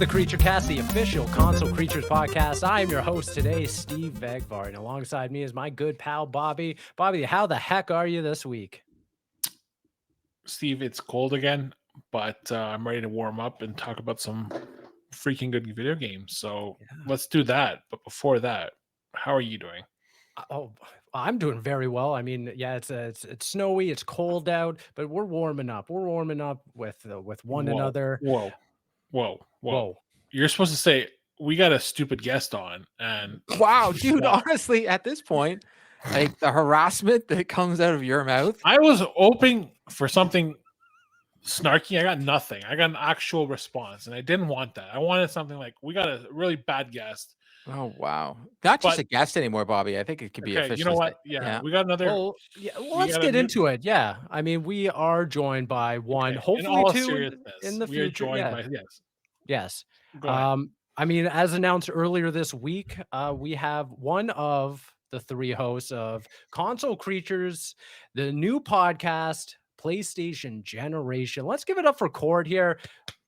the Creature Cast, the official Console Creatures podcast. I am your host today, Steve Vegvar, and alongside me is my good pal, Bobby. Bobby, how the heck are you this week? Steve, it's cold again, but I'm ready to warm up and talk about some freaking good video games. So let's do that. But before that, how are you doing? Oh, I'm doing very well. I mean, yeah, it's snowy, it's cold out, but we're warming up. We're warming up with one Whoa, another. whoa, whoa, whoa. Whoa. You're supposed to say, we got a stupid guest on. And Wow, dude, honestly, at this point, like the harassment that comes out of your mouth. I was hoping for something snarky. I got nothing. I got an actual response, and I didn't want that. I wanted something like, we got a really bad guest. Oh, wow. Not just a guest anymore, Bobby. I think it could be official. You know what? Yeah, we got another. Well, let's get into it. Yeah. I mean, we are joined by one, hopefully two in the future. We are joined by, Yes. I mean, as announced earlier this week, we have one of the three hosts of Console Creatures, the new podcast, PlayStation Generation. Let's give it up for Cord here,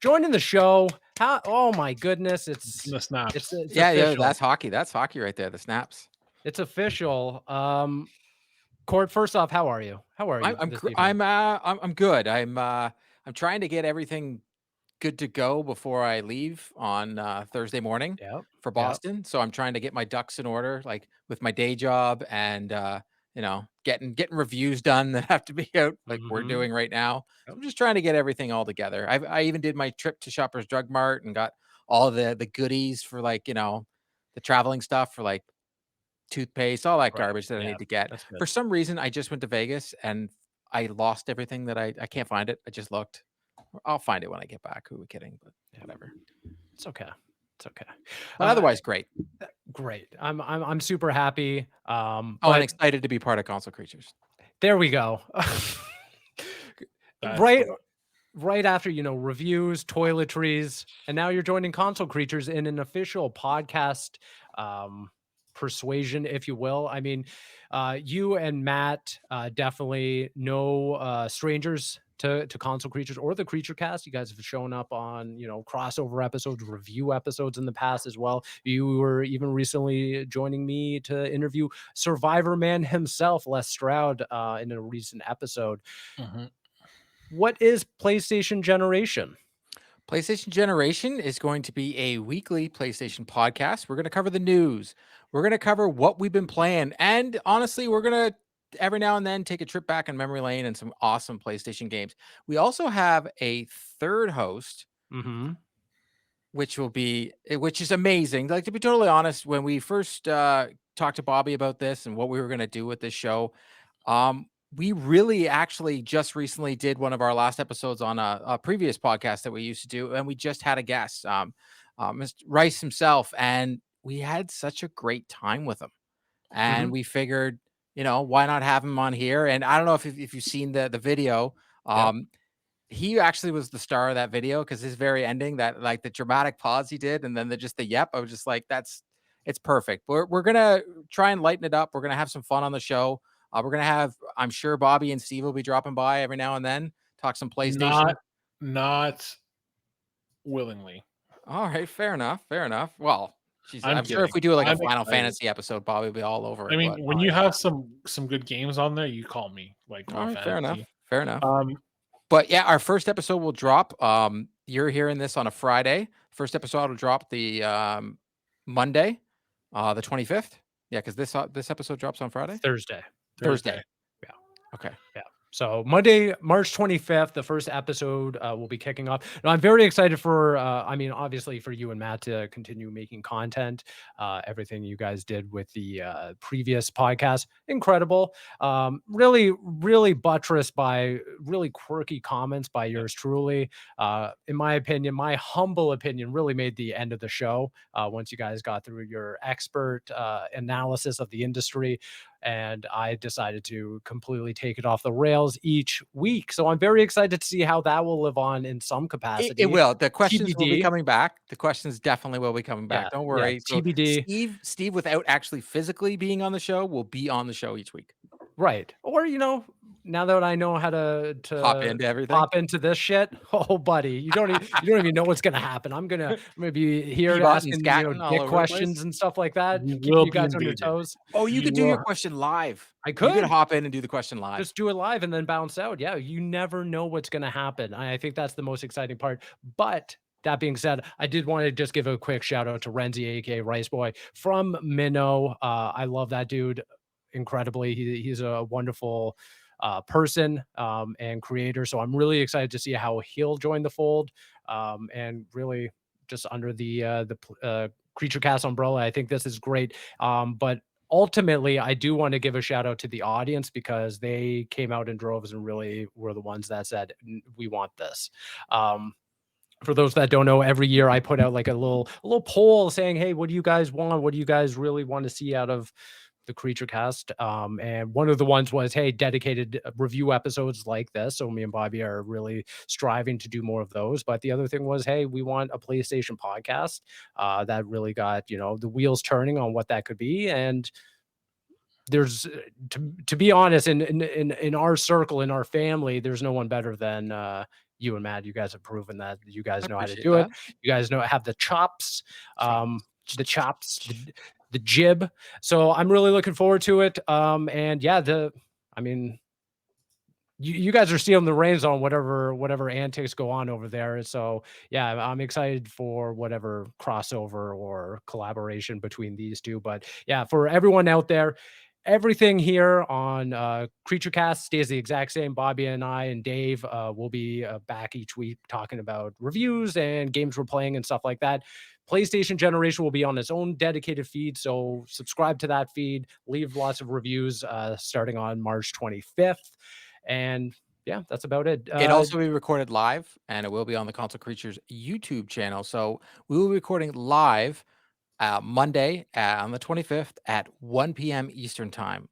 joining the show. Oh my goodness, it's the snaps. It's yeah, that's hockey. That's hockey right there. The snaps. It's official. Cord, first off, how are you? How are you? I'm good. I'm trying to get everything good to go before I leave on Thursday morning for Boston. So I'm trying to get my ducks in order, like with my day job and getting reviews done that have to be out like we're doing right now. I'm just trying to get everything all together. I even did my trip to Shoppers Drug Mart and got all the goodies for the traveling stuff for like toothpaste, all that garbage that I need to get. For some reason, I just went to Vegas and I lost everything that I can't find it. I just looked. I'll find it when I get back. Who are we kidding? But whatever. It's okay. It's okay. But otherwise, great. Great. I'm super happy. I'm excited to be part of Console Creatures. There we go. Right after, reviews, toiletries, and now you're joining Console Creatures in an official podcast persuasion, if you will. I mean, you and Matt definitely no strangers to Console Creatures or the Creature Cast. You guys have shown up on, crossover episodes, review episodes in the past as well. You were even recently joining me to interview Survivor Man himself, Les Stroud, in a recent episode. What is PlayStation Generation? PlayStation Generation is going to be a weekly PlayStation podcast. We're going to cover the news. We're going to cover what we've been playing. And honestly, we're going to every now and then take a trip back in memory lane and some awesome PlayStation games. We also have a third host, which is amazing. Like, to be totally honest, when we first talked to Bobby about this and what we were going to do with this show, we really actually just recently did one of our last episodes on a previous podcast that we used to do, and we just had a guest, Mr. Rice himself, and we had such a great time with him. And we figured, why not have him on here? And I don't know if you've seen the video. He actually was the star of that video because his very ending, that like the dramatic pause he did, and then the yep, I was just like, it's perfect. We're gonna try and lighten it up. We're gonna have some fun on the show. We're going to have, I'm sure Bobby and Steve will be dropping by every now and then, talk some PlayStation. Not willingly. All right. Fair enough. Well, I'm sure if we do like a Final Fantasy episode, Bobby will be all over it. I mean, when you have some good games on there, you call me. Like, all right, fair enough. But yeah, our first episode will drop. You're hearing this on a Friday. First episode will drop the Monday, the 25th. Yeah, because this episode drops on Friday. Thursday. Yeah. Okay. Yeah. So Monday, March 25th, the first episode will be kicking off. Now, I'm very excited for, obviously for you and Matt to continue making content. Everything you guys did with the previous podcast, incredible. Really, really buttressed by really quirky comments by yours truly. In my opinion, my humble opinion, really made the end of the show once you guys got through your expert analysis of the industry. And I decided to completely take it off the rails each week. So I'm very excited to see how that will live on in some capacity. It will. The questions will be coming back. The questions definitely will be coming back. Don't worry. Yeah, TBD. Steve, without actually physically being on the show, will be on the show each week. Right. Or, now that I know how to Hop into everything. hop into this shit, oh buddy, you don't even know what's gonna happen. I'm gonna be here Bebop and asking scatting all dick over the place. questions and stuff like that, You keeping will you be guys on your invaded. toes. Oh, you You could do your will- question live. I You could could. hop in and do the question live. Just do it live and then bounce out. Yeah, you never know what's gonna happen. I think that's the most exciting part. But that being said, I did want to just give a quick shout out to Renzi, aka Rice Boy from Minnow. I love that dude incredibly. He's a wonderful person and creator. So I'm really excited to see how he'll join the fold. And really just under the Creature Cast umbrella. I think this is great. But ultimately, I do want to give a shout out to the audience because they came out in droves and really were the ones that said, we want this. For those that don't know, every year I put out like a little poll saying, hey, what do you guys want? What do you guys really want to see out of the Creature Cast? And one of the ones was, hey, dedicated review episodes like this. So me and Bobby are really striving to do more of those. But the other thing was, hey, we want a PlayStation podcast that really got, the wheels turning on what that could be. And there's to be honest, in our circle, in our family, there's no one better than you and Matt. You guys have proven that you guys know how to appreciate do it. that. You guys have the chops, the chops, the jib. So I'm really looking forward to it. And yeah, I mean, you guys are stealing the reins on whatever antics go on over there. So yeah, I'm excited for whatever crossover or collaboration between these two. But yeah, for everyone out there, everything here on Creature Cast stays the exact same. Bobby and I and Dave will be back each week talking about reviews and games we're playing and stuff like that. PlayStation Generation will be on its own dedicated feed, so subscribe to that feed. Leave lots of reviews starting on March 25th. And yeah, that's about it. It'll also be recorded live, and it will be on the Console Creatures YouTube channel. So we will be recording live Monday on the 25th at 1 p.m. Eastern time.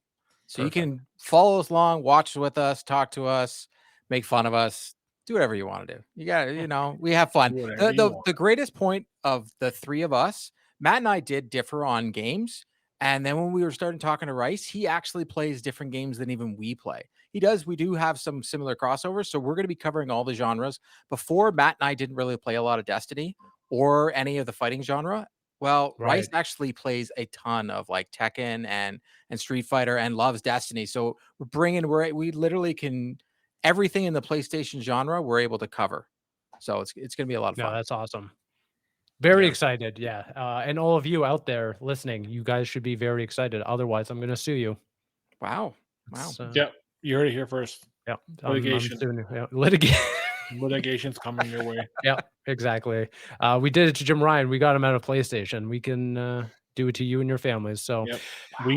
So Perfect. you can follow us along, watch with us, talk to us, make fun of us, do whatever you want to do. You got to, we have fun. Do whatever you want. The greatest point of the three of us, Matt and I did differ on games. And then when we were starting talking to Rice, he actually plays different games than even we play. We do have some similar crossovers. So we're going to be covering all the genres. Before, Matt and I didn't really play a lot of Destiny or any of the fighting genre. Well, Right. Rice actually plays a ton of like Tekken and Street Fighter and loves Destiny. So we literally can everything in the PlayStation genre we're able to cover. So it's going to be a lot of No, fun. that's awesome. Very Yeah. excited. Yeah. And all of you out there listening, you guys should be very excited. Otherwise, I'm going to sue you. Wow. It's, Yep, you heard it here first. Yeah. Litigation. Litigation. Litigation's coming your way. Yeah, exactly. We did it to Jim Ryan. We got him out of PlayStation. We can do it to you and your families. So Yep.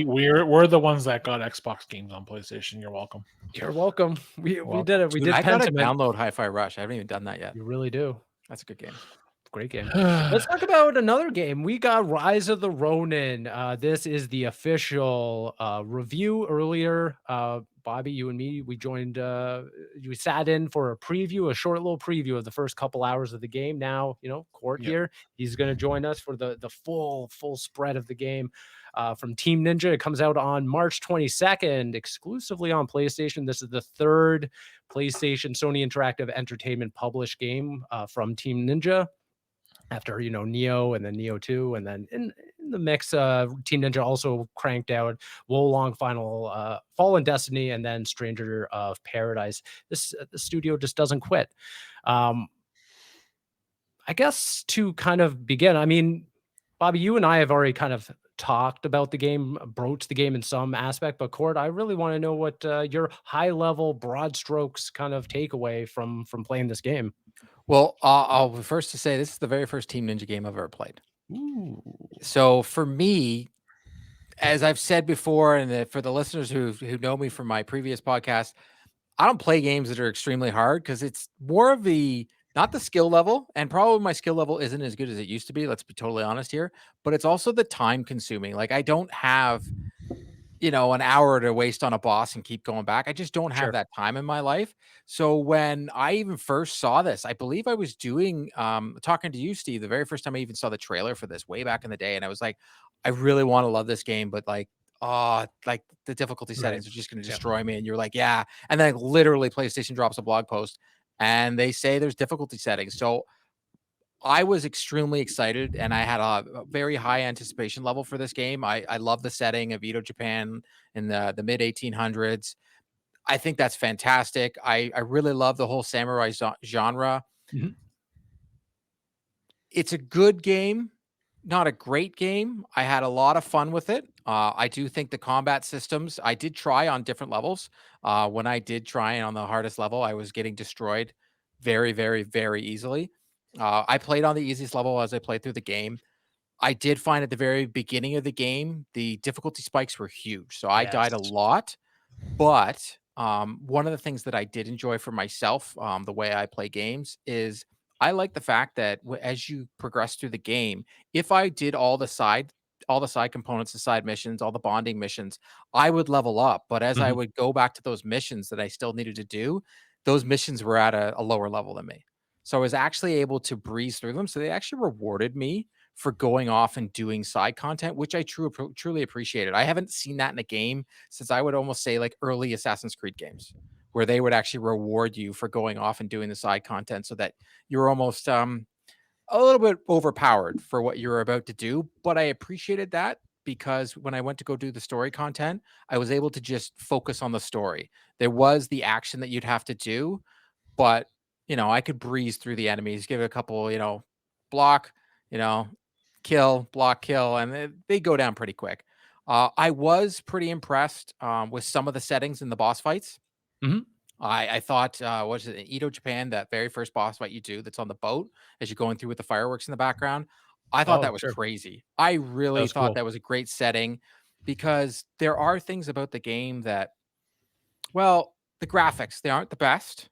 We're the ones that got Xbox games on PlayStation. You're welcome. you're welcome. We welcome. did it. We Dude, did I gotta Pentiment. download Hi-Fi Rush. I haven't even done that yet. You really do. That's a good game. Great game. Let's talk about another game. We got Rise of the Ronin. This is the official review earlier. Bobby, you and me, we joined, we sat in for a short little preview of the first couple hours of the game. Now, Court here, he's going to join us for the full spread of the game from Team Ninja. It comes out on March 22nd, exclusively on PlayStation. This is the third PlayStation Sony Interactive Entertainment published game from Team Ninja. After Nioh and then Nioh 2, and then in the mix, Team Ninja also cranked out Wolong Fallen Destiny, and then Stranger of Paradise. The studio just doesn't quit. I guess to kind of begin, I mean, Bobby, you and I have already kind of talked about the game, broached the game in some aspect, but Cord, I really want to know what your high level, broad strokes kind of takeaway from playing this game. Well, I'll be first to say this is the very first Team Ninja game I've ever played. Ooh. So for me, as I've said before, and for the listeners who know me from my previous podcast, I don't play games that are extremely hard because it's more of not the skill level, and probably my skill level isn't as good as it used to be. Let's be totally honest here, but it's also the time consuming. Like I don't have an hour to waste on a boss and keep going back. I just don't have that time in my life. So when I even first saw this, I believe I was doing talking to you, Steve, the very first time I even saw the trailer for this way back in the day. And I was like, I really want to love this game, but like oh, like the difficulty Right. settings are just going to Yep. destroy me. And you're like, yeah. And then literally PlayStation drops a blog post and they say there's difficulty settings. So I was extremely excited and I had a very high anticipation level for this game. I love the setting of Edo Japan in the mid 1800s. I think that's fantastic. I really love the whole samurai genre. Mhm. It's a good game, not a great game. I had a lot of fun with it. I do think the combat systems, I did try on different levels. When I did try on the hardest level, I was getting destroyed very, very, very easily. I played on the easiest level as I played through the game. I did find at the very beginning of the game, the difficulty spikes were huge. So I died a Yes. lot. But, one of the things that I did enjoy for myself, the way I play games is I like the fact that as you progress through the game, if I did all the side components, the side missions, all the bonding missions, I would level up. But as I Mhm. would go back to those missions that I still needed to do, those missions were at a lower level than me. So I was actually able to breeze through them. So they actually rewarded me for going off and doing side content, which I truly appreciated. I haven't seen that in a game since I would almost say like early Assassin's Creed games, where they would actually reward you for going off and doing the side content so that you're almost a little bit overpowered for what you're about to do. But I appreciated that because when I went to go do the story content, I was able to just focus on the story. There was the action that you'd have to do, but I could breeze through the enemies, give it a couple, block, you know, kill, block, kill, and they go down pretty quick. I was pretty impressed with some of the settings in the boss fights. Mhm. I thought, what is it, in Edo, Japan, that very first boss fight you do that's on the boat as you're going through with the fireworks in the background. I thought Oh, that was sure. crazy. I That really was thought cool. that was a great setting because there are things about the game that, well, the graphics, they aren't the best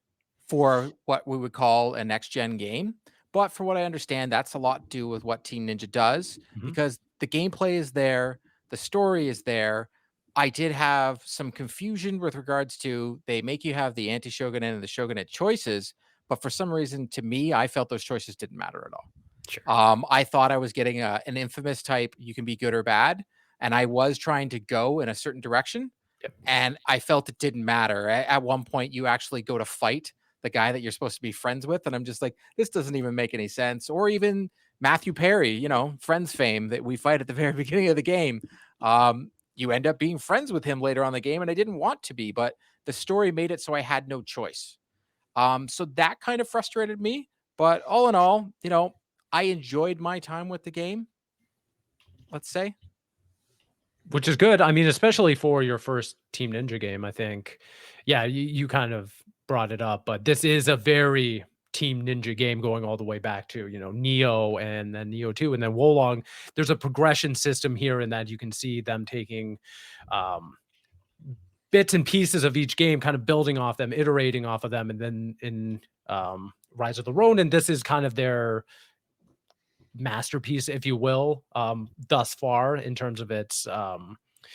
for what we would call a next gen game. But for what I understand, that's a lot to do with what Team Ninja does Mhm. because the gameplay is there, the story is there. I did have some confusion with regards to they make you have the anti shogunate and the shogunate choices, but for some reason, to me, I felt those choices didn't matter at all. Sure. I thought I was getting an infamous type, you can be good or bad. And I was trying to go in a certain direction Yep. and I felt it didn't matter. At one point, you actually go to fight the guy that you're supposed to be friends with, and I'm just like, this doesn't even make any sense. Or even Matthew Perry, Friends fame that we fight at the very beginning of the game. You end up being friends with him later on in the game, and I didn't want to be, but the story made it so I had no choice. So that kind of frustrated me. But all in all, I enjoyed my time with the game. Let's say, Which is good. I mean, especially for your first Team Ninja game, I think. Yeah, you kind of brought it up, but this is a very Team Ninja game going all the way back to, Nioh and then Nioh 2 and then Wolong. There's a progression system here in that you can see them taking um, bits and pieces of each game, kind of building off them, iterating off of them. And then in Rise of the Ronin, this is kind of their masterpiece, if you will, thus far in terms of its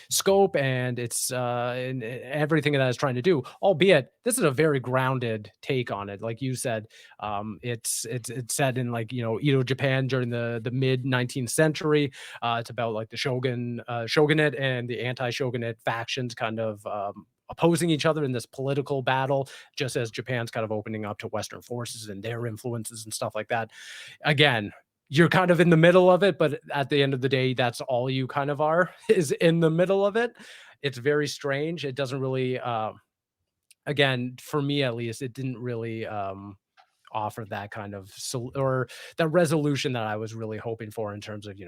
scope and its and everything that it's trying to do. Albeit, this is a very grounded take on it, like you said. It's set in like Edo Japan during the mid 19th century. It's about like the shogunate and the anti-shogunate factions kind of. Opposing each other in this political battle, just as Japan's kind of opening up to Western forces and their influences and stuff like that. Again, you're kind of in the middle of it, but at the end of the day, that's all you kind of are is in the middle of it. It's very strange. It doesn't really, again, for me at least, it didn't really offer that kind of or that resolution that I was really hoping for in terms of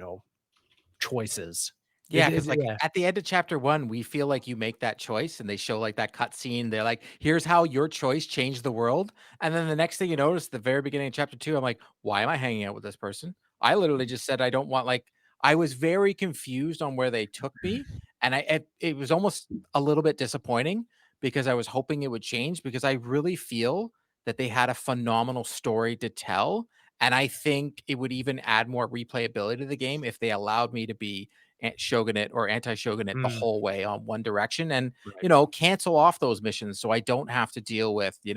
choices. yeah, because like Yeah. at the end of chapter one, we feel like you make that choice and they show like that cut scene. They're like, here's how your choice changed the world. And then the next thing you notice, the very beginning of chapter two, I'm like, why am I hanging out with this person? I literally just said I don't want like I was very confused on where they took me. And it was almost a little bit disappointing because I was hoping it would change because I really feel that they had a phenomenal story to tell. And I think it would even add more replayability to the game if they allowed me to be shogunate or anti-shogunate the Mm, whole way on one direction and right. cancel off those missions so I don't have to deal with the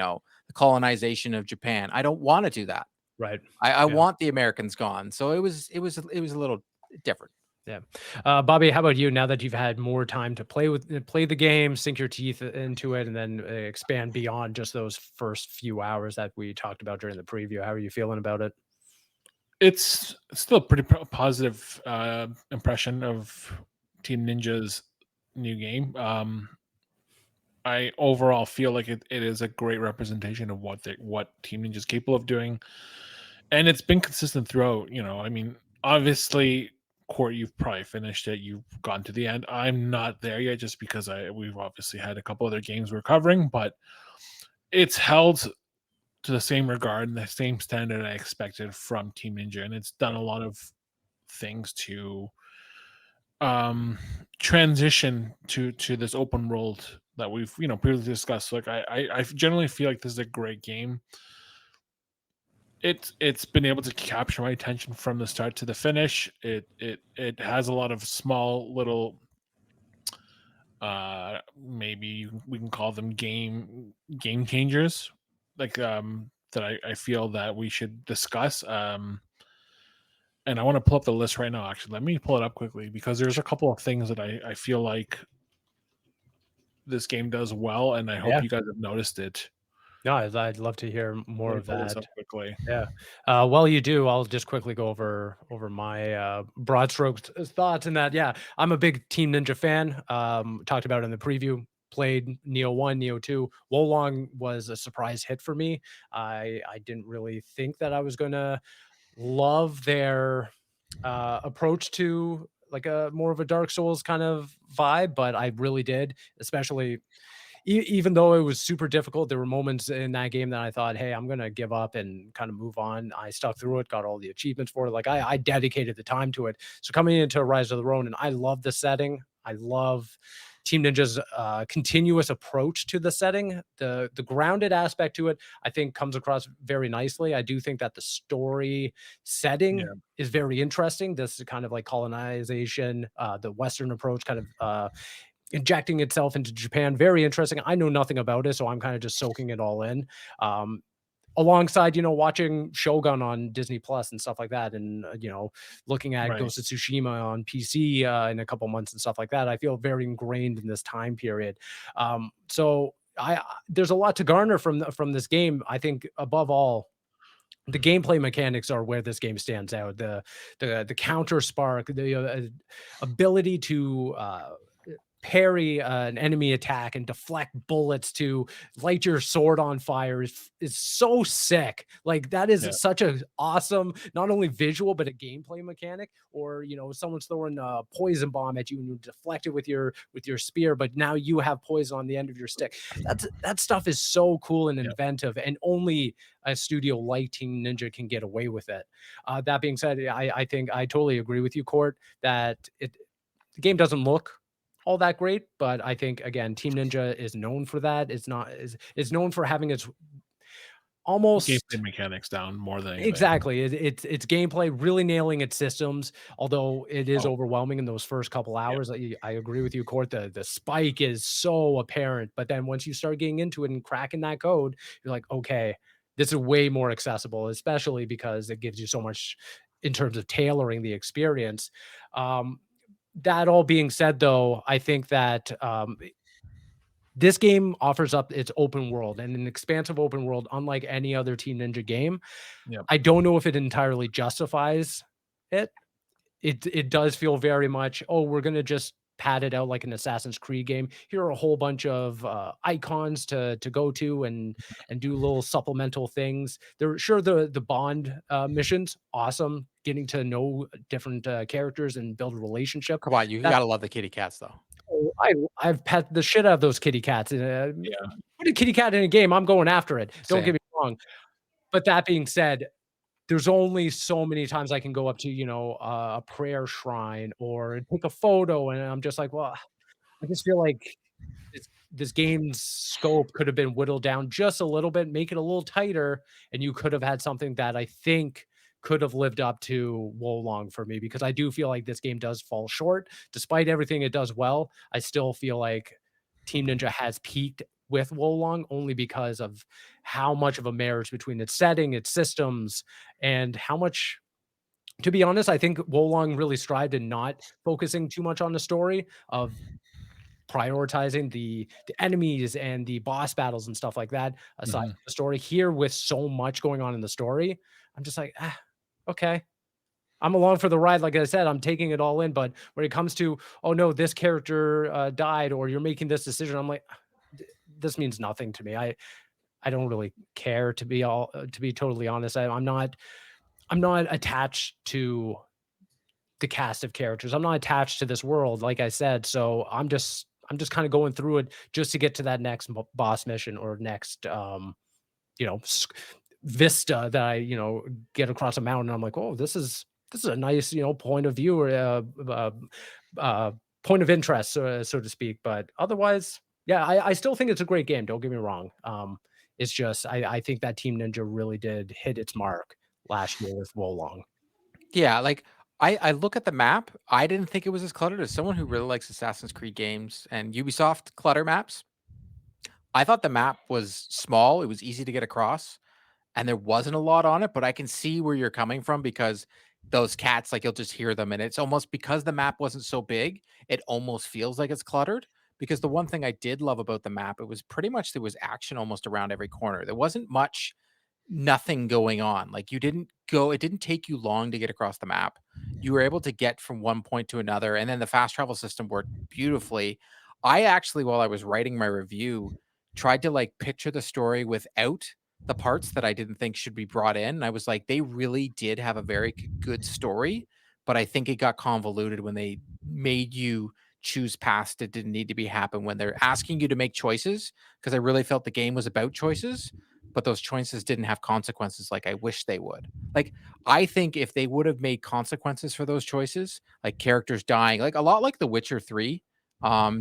colonization of Japan. I don't want to do that. Right. I Yeah. want the Americans gone. So it was a little different. Yeah. Bobby, how about you? Now that you've had more time to play the game, sink your teeth into it, and then expand beyond just those first few hours that we talked about during the preview, how are you feeling about it? It's still a pretty positive impression of Team Ninja's new game. I overall feel like it is a great representation of what Team Ninja is capable of doing, and it's been consistent throughout. I mean, obviously, Court, you've probably finished it. You've gone to the end. I'm not there yet, just because we've obviously had a couple other games we're covering, but it's held to the same regard and the same standard I expected from Team Ninja, and it's done a lot of things to transition to this open world that we've previously discussed. Like I generally feel like this is a great game. It's been able to capture my attention from the start to the finish. It has a lot of small little maybe we can call them game changers, like that I feel that we should discuss. And I want to pull up the list right now. Actually, let me pull it up quickly, because there's a couple of things that I feel like this game does well, and I hope Yeah. you guys have noticed it. No, I'd love to hear Let more me of pull this that. up quickly. Yeah. While you do, I'll just quickly go over my broad strokes thoughts in that. Yeah, I'm a big Team Ninja fan. Talked about it in the preview. Played Nioh 1, Nioh 2. Wolong was a surprise hit for me. I didn't really think that I was gonna love their approach to like a more of a Dark Souls kind of vibe, but I really did, especially even though it was super difficult. There were moments in that game that I thought, hey, I'm gonna give up and kind of move on. I stuck through it, got all the achievements for it. Like I dedicated the time to it. So coming into Rise of the Ronin, I love the setting. I love Team Ninja's continuous approach to the setting. The grounded aspect to it, I think, comes across very nicely. I do think that the story setting Yeah, is very interesting. This is kind of like colonization, the Western approach, kind of injecting itself into Japan. Very interesting. I know nothing about it, so I'm kind of just soaking it all in. Um, Alongside, watching Shogun on Disney Plus and stuff like that, and looking at right. Ghost of Tsushima on PC in a couple months and stuff like that. I feel very ingrained in this time period. So there's a lot to garner from this game. I think above all, the gameplay mechanics are where this game stands out. The counter spark, the ability to parry an enemy attack and deflect bullets to light your sword on fire is so sick. Like that Yeah, is such a awesome, not only visual but a gameplay mechanic. Or someone's throwing a poison bomb at you and you deflect it with your spear, but now you have poison on the end of your stick. That stuff is so cool and yeah, inventive, and only a studio like Team Ninja can get away with it. That being said, I think I totally agree with you, Court, that the game doesn't look all that great, but I think again, Team Ninja is known for that. It's not is known for having its gameplay almost mechanics down more than anything. exactly. It's gameplay, really nailing its systems, although it is Oh, overwhelming in those first couple yeah, hours. I agree with you, Court. The spike is so apparent, but then once you start getting into it and cracking that code, you're like, okay, this is way more accessible, especially because it gives you so much in terms of tailoring the experience. Um, that all being said, though, I think that this game offers up its open world and an expansive open world, unlike any other Team Ninja game. yeah, I don't know if it entirely justifies it. It does feel very much, oh, we're gonna just pad it out like an Assassin's Creed game. Here are a whole bunch of icons to go to and do little supplemental things. There, sure, the Bond missions, awesome. Getting to know different characters and build a relationship. Come on, you That's gotta love the kitty cats though. I've pet the shit out of those kitty cats. yeah, Put a kitty cat in a game, I'm going after it. Don't get Same. me wrong. But that being said, there's only so many times I can go up to, a prayer shrine or take a photo, and I'm just like, well, I just feel like this game's scope could have been whittled down just a little bit, make it a little tighter, and you could have had something that I think could have lived up to Wolong for me, because I do feel like this game does fall short. Despite everything it does well, I still feel like Team Ninja has peaked with Wolong only because of how much of a marriage between its setting, its systems, and how much to be honest, I think Wolong really strived in not focusing too much on the story of prioritizing the enemies and the boss battles and stuff like that aside Mhm. from the story. Here, with so much going on in the story, I'm just like, ah, okay. I'm along for the ride. Like I said, I'm taking it all in. But when it comes to, oh no, this character died, or you're making this decision, I'm like, this means nothing to me. I don't really care, to be totally honest. I'm not attached to the cast of characters. I'm not attached to this world, like I said. So I'm just kind of going through it just to get to that next boss mission or next you know vista that I get across a mountain. I'm like, oh, this is a nice point of view or uh, point of interest, so to speak. But otherwise, yeah, I still think it's a great game. Don't get me wrong. It's just I think that Team Ninja really did hit its mark last year with Wolong. Yeah, like I look at the map. I didn't think it was as cluttered. As someone who really likes Assassin's Creed games and Ubisoft clutter maps, I thought the map was small. It was easy to get across, and there wasn't a lot on it. But I can see where you're coming from because those cats, like you'll just hear them, and it's almost because the map wasn't so big, it almost feels like it's cluttered. Because the one thing I did love about the map, it was pretty much there was action almost around every corner. There wasn't much nothing going on. Like it didn't take you long to get across the map. You were able to get from one point to another, and then the fast travel system worked beautifully. I actually, while I was writing my review, tried to like picture the story without the parts that I didn't think should be brought in. I was like, they really did have a very good story, but I think it got convoluted when they made you choose past it didn't need to be happen when they're asking you to make choices because I really felt the game was about choices, but those choices didn't have consequences like I wish they would. Like, I think if they would have made consequences for those choices, like characters dying, like a lot like The Witcher 3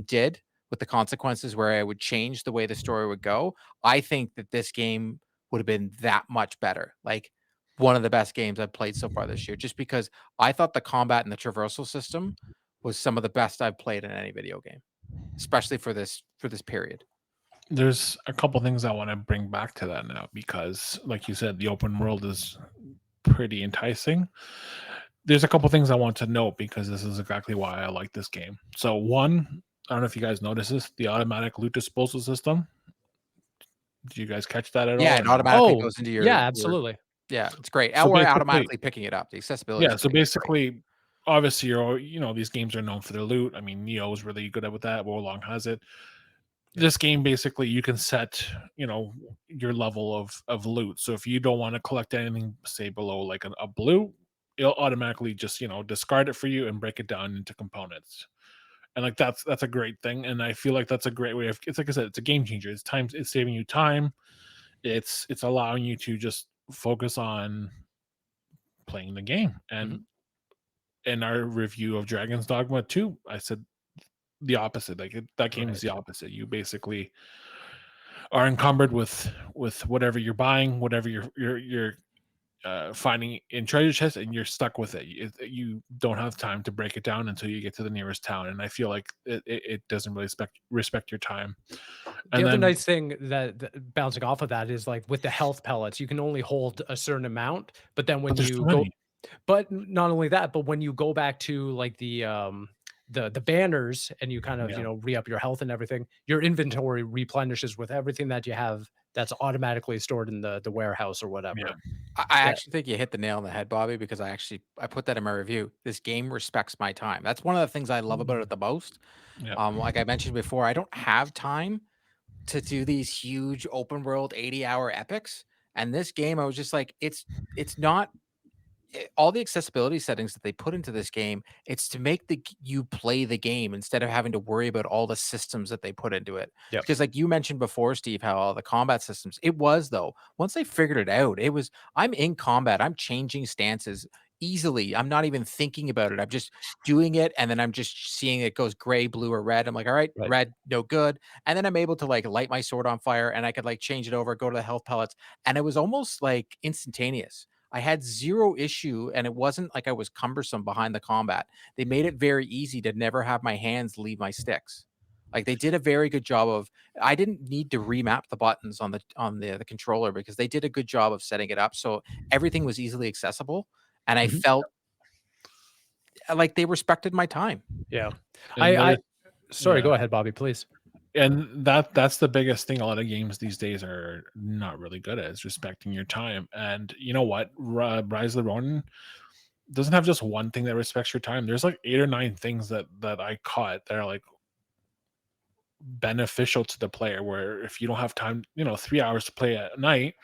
did with the consequences where I would change the way the story would go, I think that this game would have been that much better. Like one of the best games I've played so far this year, just because I thought the combat and the traversal system was some of the best I've played in any video game, especially for this period. There's a couple things I want to bring back to that now because, like you said, the open world is pretty enticing. There's a couple things I want to note because this is exactly why I like this game. So, one, I don't know if you guys noticed this, the automatic loot disposal system. Did you guys catch that at Yeah, all it or no? automatically Oh goes into yeah, your absolutely. yeah, it's great. So Or basically, automatically picking it up. The accessibility yeah. to So picking it up is great. basically, obviously, these games are known for their loot. I mean, Nioh is really good at that. Wolong has it. Yeah. This game basically you can set your level of loot. So if you don't want to collect anything, say below like a blue, it'll automatically just discard it for you and break it down into components. And like that's a great thing, and I feel like that's a great way of, it's like I said, it's a game changer. It's saving you time. It's allowing you to just focus on playing the game. And Mhm. in our review of Dragon's Dogma 2, I said the opposite. That game is Right. the opposite. You basically are encumbered with whatever you're buying, whatever you're finding in treasure chests, and you're stuck with it. You don't have time to break it down until you get to the nearest town, and I feel like it doesn't really respect your time. The And other then, nice thing that bouncing off of that is like with the health pellets, you can only hold a certain amount, but then but when there's so you go many. but not only that, but when you go back to like the banners and you kind of, Yeah, re-up your health and everything, your inventory replenishes with everything that you have that's automatically stored in the warehouse or whatever. yeah, I Yeah. actually think you hit the nail on the head, Bobby, because I put that in my review. This game respects my time. That's one of the things I love about it the most. yeah. Like I mentioned before, I don't have time to do these huge open world 80-hour epics. And this game, I was just like, it's not all the accessibility settings that they put into this game, it's to make you play the game instead of having to worry about all the systems that they put into it. Yep. Because like you mentioned before, Steve, how all the combat systems, it was though, once they figured it out, it was I'm in combat, I'm changing stances easily. I'm not even thinking about it. I'm just doing it and then I'm just seeing it goes gray, blue, or red. I'm like, all right, Right. red, no good. And then I'm able to like light my sword on fire and I could like change it over, go to the health pellets. And it was almost like instantaneous. I had zero issue, and it wasn't like I was cumbersome behind the combat. They made it very easy to never have my hands leave my sticks. Like they did a very good job of. I didn't need to remap the buttons on the controller because they did a good job of setting it up so everything was easily accessible. And I Mhm. felt like they respected my time. Yeah. And I sorry, yeah. go ahead, Bobby, please. And that's the biggest thing a lot of games these days are not really good at, is respecting your time. And you know what? Rise of the Ronin doesn't have just one thing that respects your time. There's like 8 or 9 things that I caught that are like beneficial to the player, where if you don't have time, 3 hours to play at night,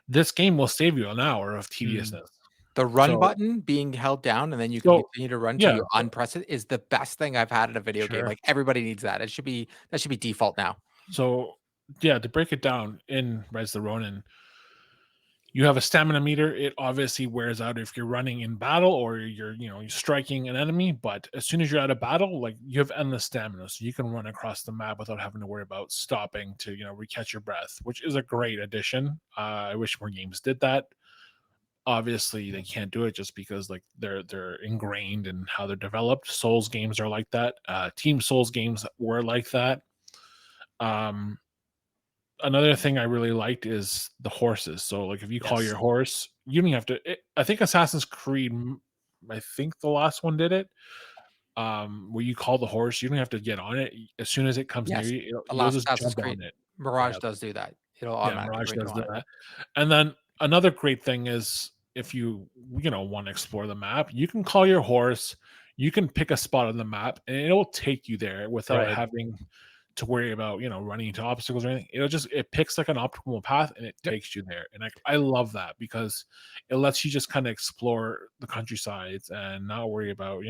this game will save you an hour of tediousness. The run So button being held down and then you can so continue to run till yeah, you unpress it is the best thing I've had in a video game. Sure. Like everybody needs that. That should be default now. so yeah, to break it down, in Rise of the Ronin, you have a stamina meter. It obviously wears out if you're running in battle or you're striking an enemy. But as soon as you're out of battle, like, you have endless stamina, so you can run across the map without having to worry about stopping to recatch your breath, which is a great addition. I wish more games did that. Obviously, they can't do it just because like they're ingrained in how they're developed. Souls games are like that. Team Souls games were like that. Um, Another thing I really liked is the horses. So, like, if you call your Yes. horse, you don't have to. I think Assassin's Creed, I think the last one did it. Where you call the horse, you don't have to get on it. As soon as it comes near Yes. you, The you'll last just Assassin's jump Creed, on it. Mirage Yeah. does do that. It'll Yeah, automatically Mirage bring you does on it. that. And then another great thing is, if you want to explore the map, you can call your horse. You can pick a spot on the map, and it'll take you there without Right. having to worry about running into obstacles or anything. It picks like an optimal path, and it Yep. takes you there. And I love that, because it lets you just kind of explore the countrysides and not worry about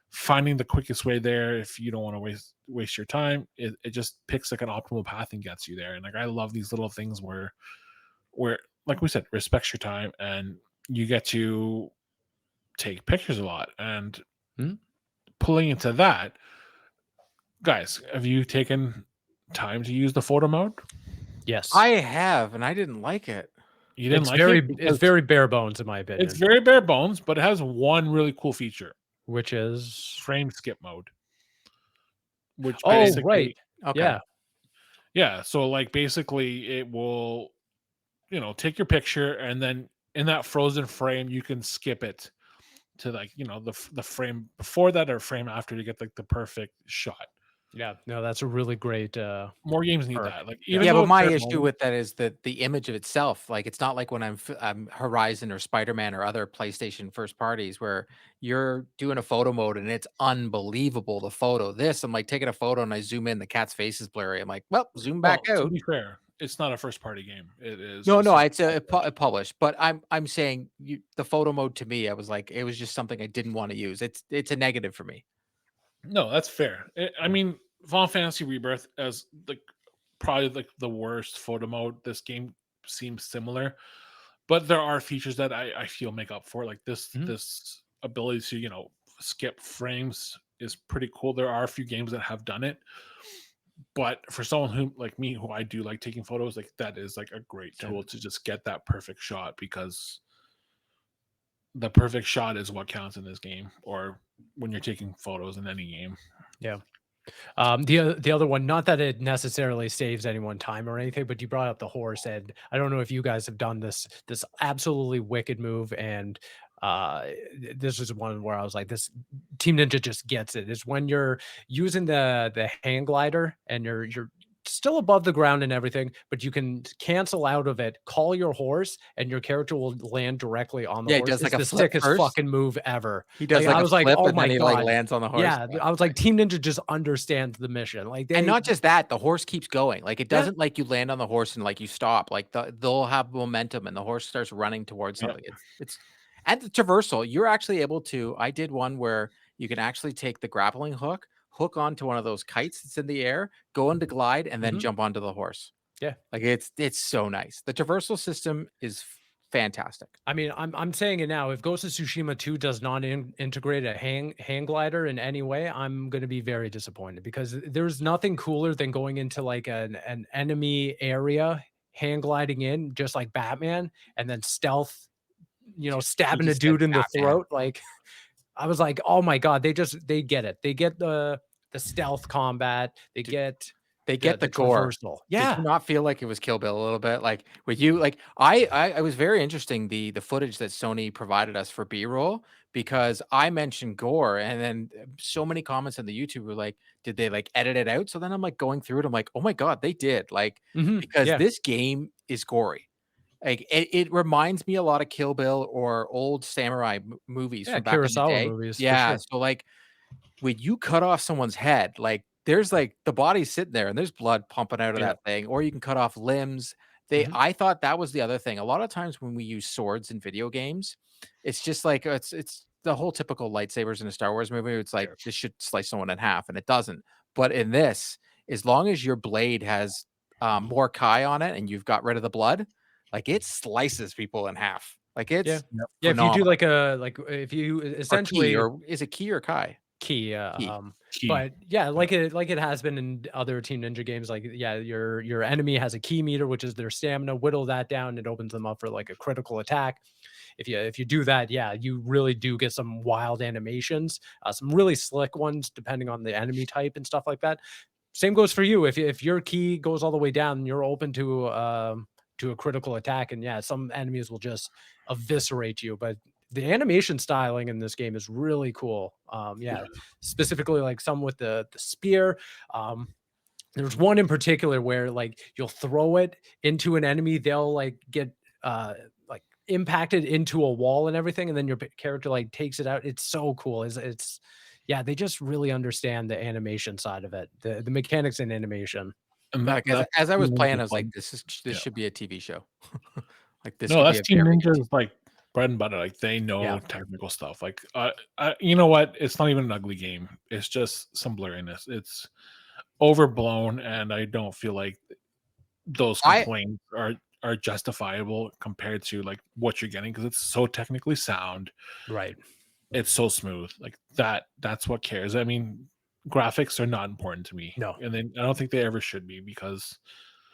finding the quickest way there. If you don't want to waste your time, it just picks like an optimal path and gets you there. And like, I love these little things where like we said, respects your time, and you get to take pictures a lot. And Mhm. pulling into that, guys, have you taken time to use the photo mode? Yes. I have, and I didn't like it. You didn't It's like very it? it's Because very bare bones in my opinion. it's very bare bones, but it has one really cool feature: Which is frame skip mode. Which oh basically, right. Okay. yeah. So like, basically, it will take your picture, and then in that frozen frame, you can skip it to like the frame before that or frame after to get like the perfect shot. Yeah. No, that's a really great More games need perk. that. Like, Yeah. even Yeah, though but it's my bare issue bones, with that is that the image of itself, like it's not like when I'm Horizon or Spider-Man or other PlayStation first parties where you're doing a photo mode and it's unbelievable the photo. This, I'm like taking a photo and I zoom in, the cat's face is blurry. I'm like, well, zoom back well, to out. be fair, it's not a first party game. It is No, just no, a it's a published, but I'm saying the photo mode to me, I was like, it was just something I didn't want to use. It's a negative for me. no, that's fair. I mean, Final Fantasy Rebirth, as like probably like the worst photo mode. This game seems similar, but there are features that I feel make up for it. Like Mhm. this ability to skip frames is pretty cool. There are a few games that have done it, but for someone who like me, who I do like taking photos, like, that is like a great Same. tool to just get that perfect shot, because the perfect shot is what counts in this game, or when you're taking photos in any game. Yeah. The other one, not that it necessarily saves anyone time or anything, but you brought up the horse, and I don't know if you guys have done this absolutely wicked move, and this is one where I was like, this Team Ninja just gets it. Is when you're using the hang glider and you're still above the ground and everything, but you can cancel out of it, call your horse, and your character will land directly on the Yeah, he horse. does It's like a the flip sickest first. fucking move ever. He does Like, like I a was like, flip oh and my then he like god. lands on the horse. Yeah, I was like, Team Ninja just understands the mission. Like, And they not just that, the horse keeps going. Like it Yeah. doesn't like you land on the horse and like you stop. Like they'll have momentum and the horse starts running towards Yeah. something. It's and the traversal. You're actually able to. I did one where you can actually take the grappling hook onto one of those kites that's in the air, go into glide, and then Mhm. jump onto the horse. Yeah. Like it's so nice. The traversal system is fantastic. I mean, I'm saying it now. If Ghost of Tsushima 2 does not integrate a hang glider in any way, I'm going to be very disappointed, because there's nothing cooler than going into like an enemy area, hang gliding in, just like Batman, and then stealth, You stabbing a just said dude in the Batman. throat. Like, I was like, oh my god, they get it. They get the stealth combat. They get They get the the gore. traversal. Did Yeah. you not feel like it was Kill Bill a little bit? Like with you, like I was very interesting the footage that Sony provided us for B-roll because I mentioned gore and then so many comments on the YouTube were like, did they like edit it out? So then I'm like going through it. I'm like, oh my God, they did. Like, because Yeah. this game is gory. Like it reminds me a lot of Kill Bill or old samurai movies Yeah. from back in the Kurosawa day. movies for Yeah. sure. So like when you cut off someone's head, like there's like the body's sitting there and there's blood pumping out of Yeah. that thing, or you can cut off limbs. Mhm. I thought that was the other thing. A lot of times when we use swords in video games, it's just like it's the whole typical lightsabers in a Star Wars movie. It's like Sure. this should slice someone in half, and it doesn't. But in this, as long as your blade has more Kai on it and you've got rid of the blood, like it slices people in half. Like Yeah. it's Yeah. If you do phenomenal. like if you Or key, essentially or is it key or Kai? key, Key. Key. but yeah, like it has been in other Team Ninja games. Like, yeah, your enemy has a key meter, which is their stamina. Whittle that down, it opens them up for like a critical attack. If you do that, yeah, you really do get some wild animations, some really slick ones depending on the enemy type and stuff like that. Same goes for you. If your key goes all the way down, you're open to a critical attack, and yeah, some enemies will just eviscerate you. But the animation styling in this game is really cool. Yeah, specifically like some with the spear. There's one in particular where like you'll throw it into an enemy, they'll like get like impacted into a wall and everything, and then your character like takes it out. It's so cool. It's yeah, they just really understand the animation side of it, the mechanics in animation. And Like, that's as I was Team playing, I Ninja's was like, like, this yeah. should be a TV show. Like, this No, could be that's a Team very good Ninja's like bread and butter. Like they know Yeah. technical stuff. Like, you know what? It's not even an ugly game. It's just some blurriness. It's overblown, and I don't feel like those complaints are justifiable compared to like what you're getting because it's so technically sound. Right. It's so smooth. Like that's what cares. I mean, graphics are not important to me. No. And then I don't think they ever should be because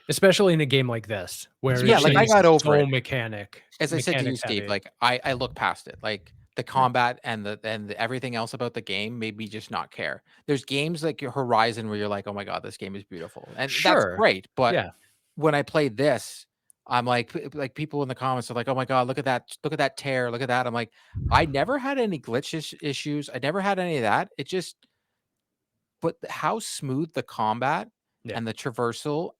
Especially in a game like this, where Yeah, it's like, I got over so it. mechanic As I said to you, mechanics Steve, heavy. like, I look past it. Like, the combat and everything else about the game made me just not care. There's games like your Horizon where you're like, "Oh my god, this game is beautiful." And that's Sure. great, but Yeah. when I played this, I'm like people in the comments are like, "Oh my god, look at that tear, look at that." I'm like, I never had any glitch issues. I never had any of that. It just but how smooth the combat Yeah. and the traversal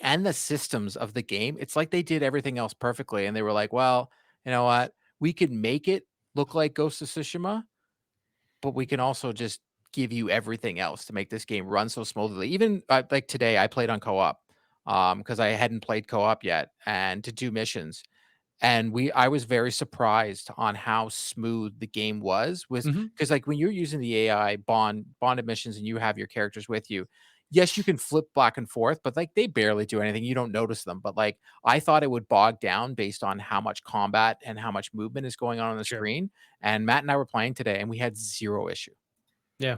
and the systems of the game, it's like they did everything else perfectly, and they were like, "Well, you know what? We could make it look like Ghost of Tsushima, but we can also just give you everything else to make this game run so smoothly." Even, like today, I played on co-op, because I hadn't played co-op yet, and to do missions. And I was very surprised on how smooth the game was Mhm. because like when you're using the AI bonded missions and you have your characters with you, yes, you can flip back and forth, but like they barely do anything. You don't notice them. But like I thought it would bog down based on how much combat and how much movement is going on the Sure. screen. And Matt and I were playing today and we had zero issue. Yeah.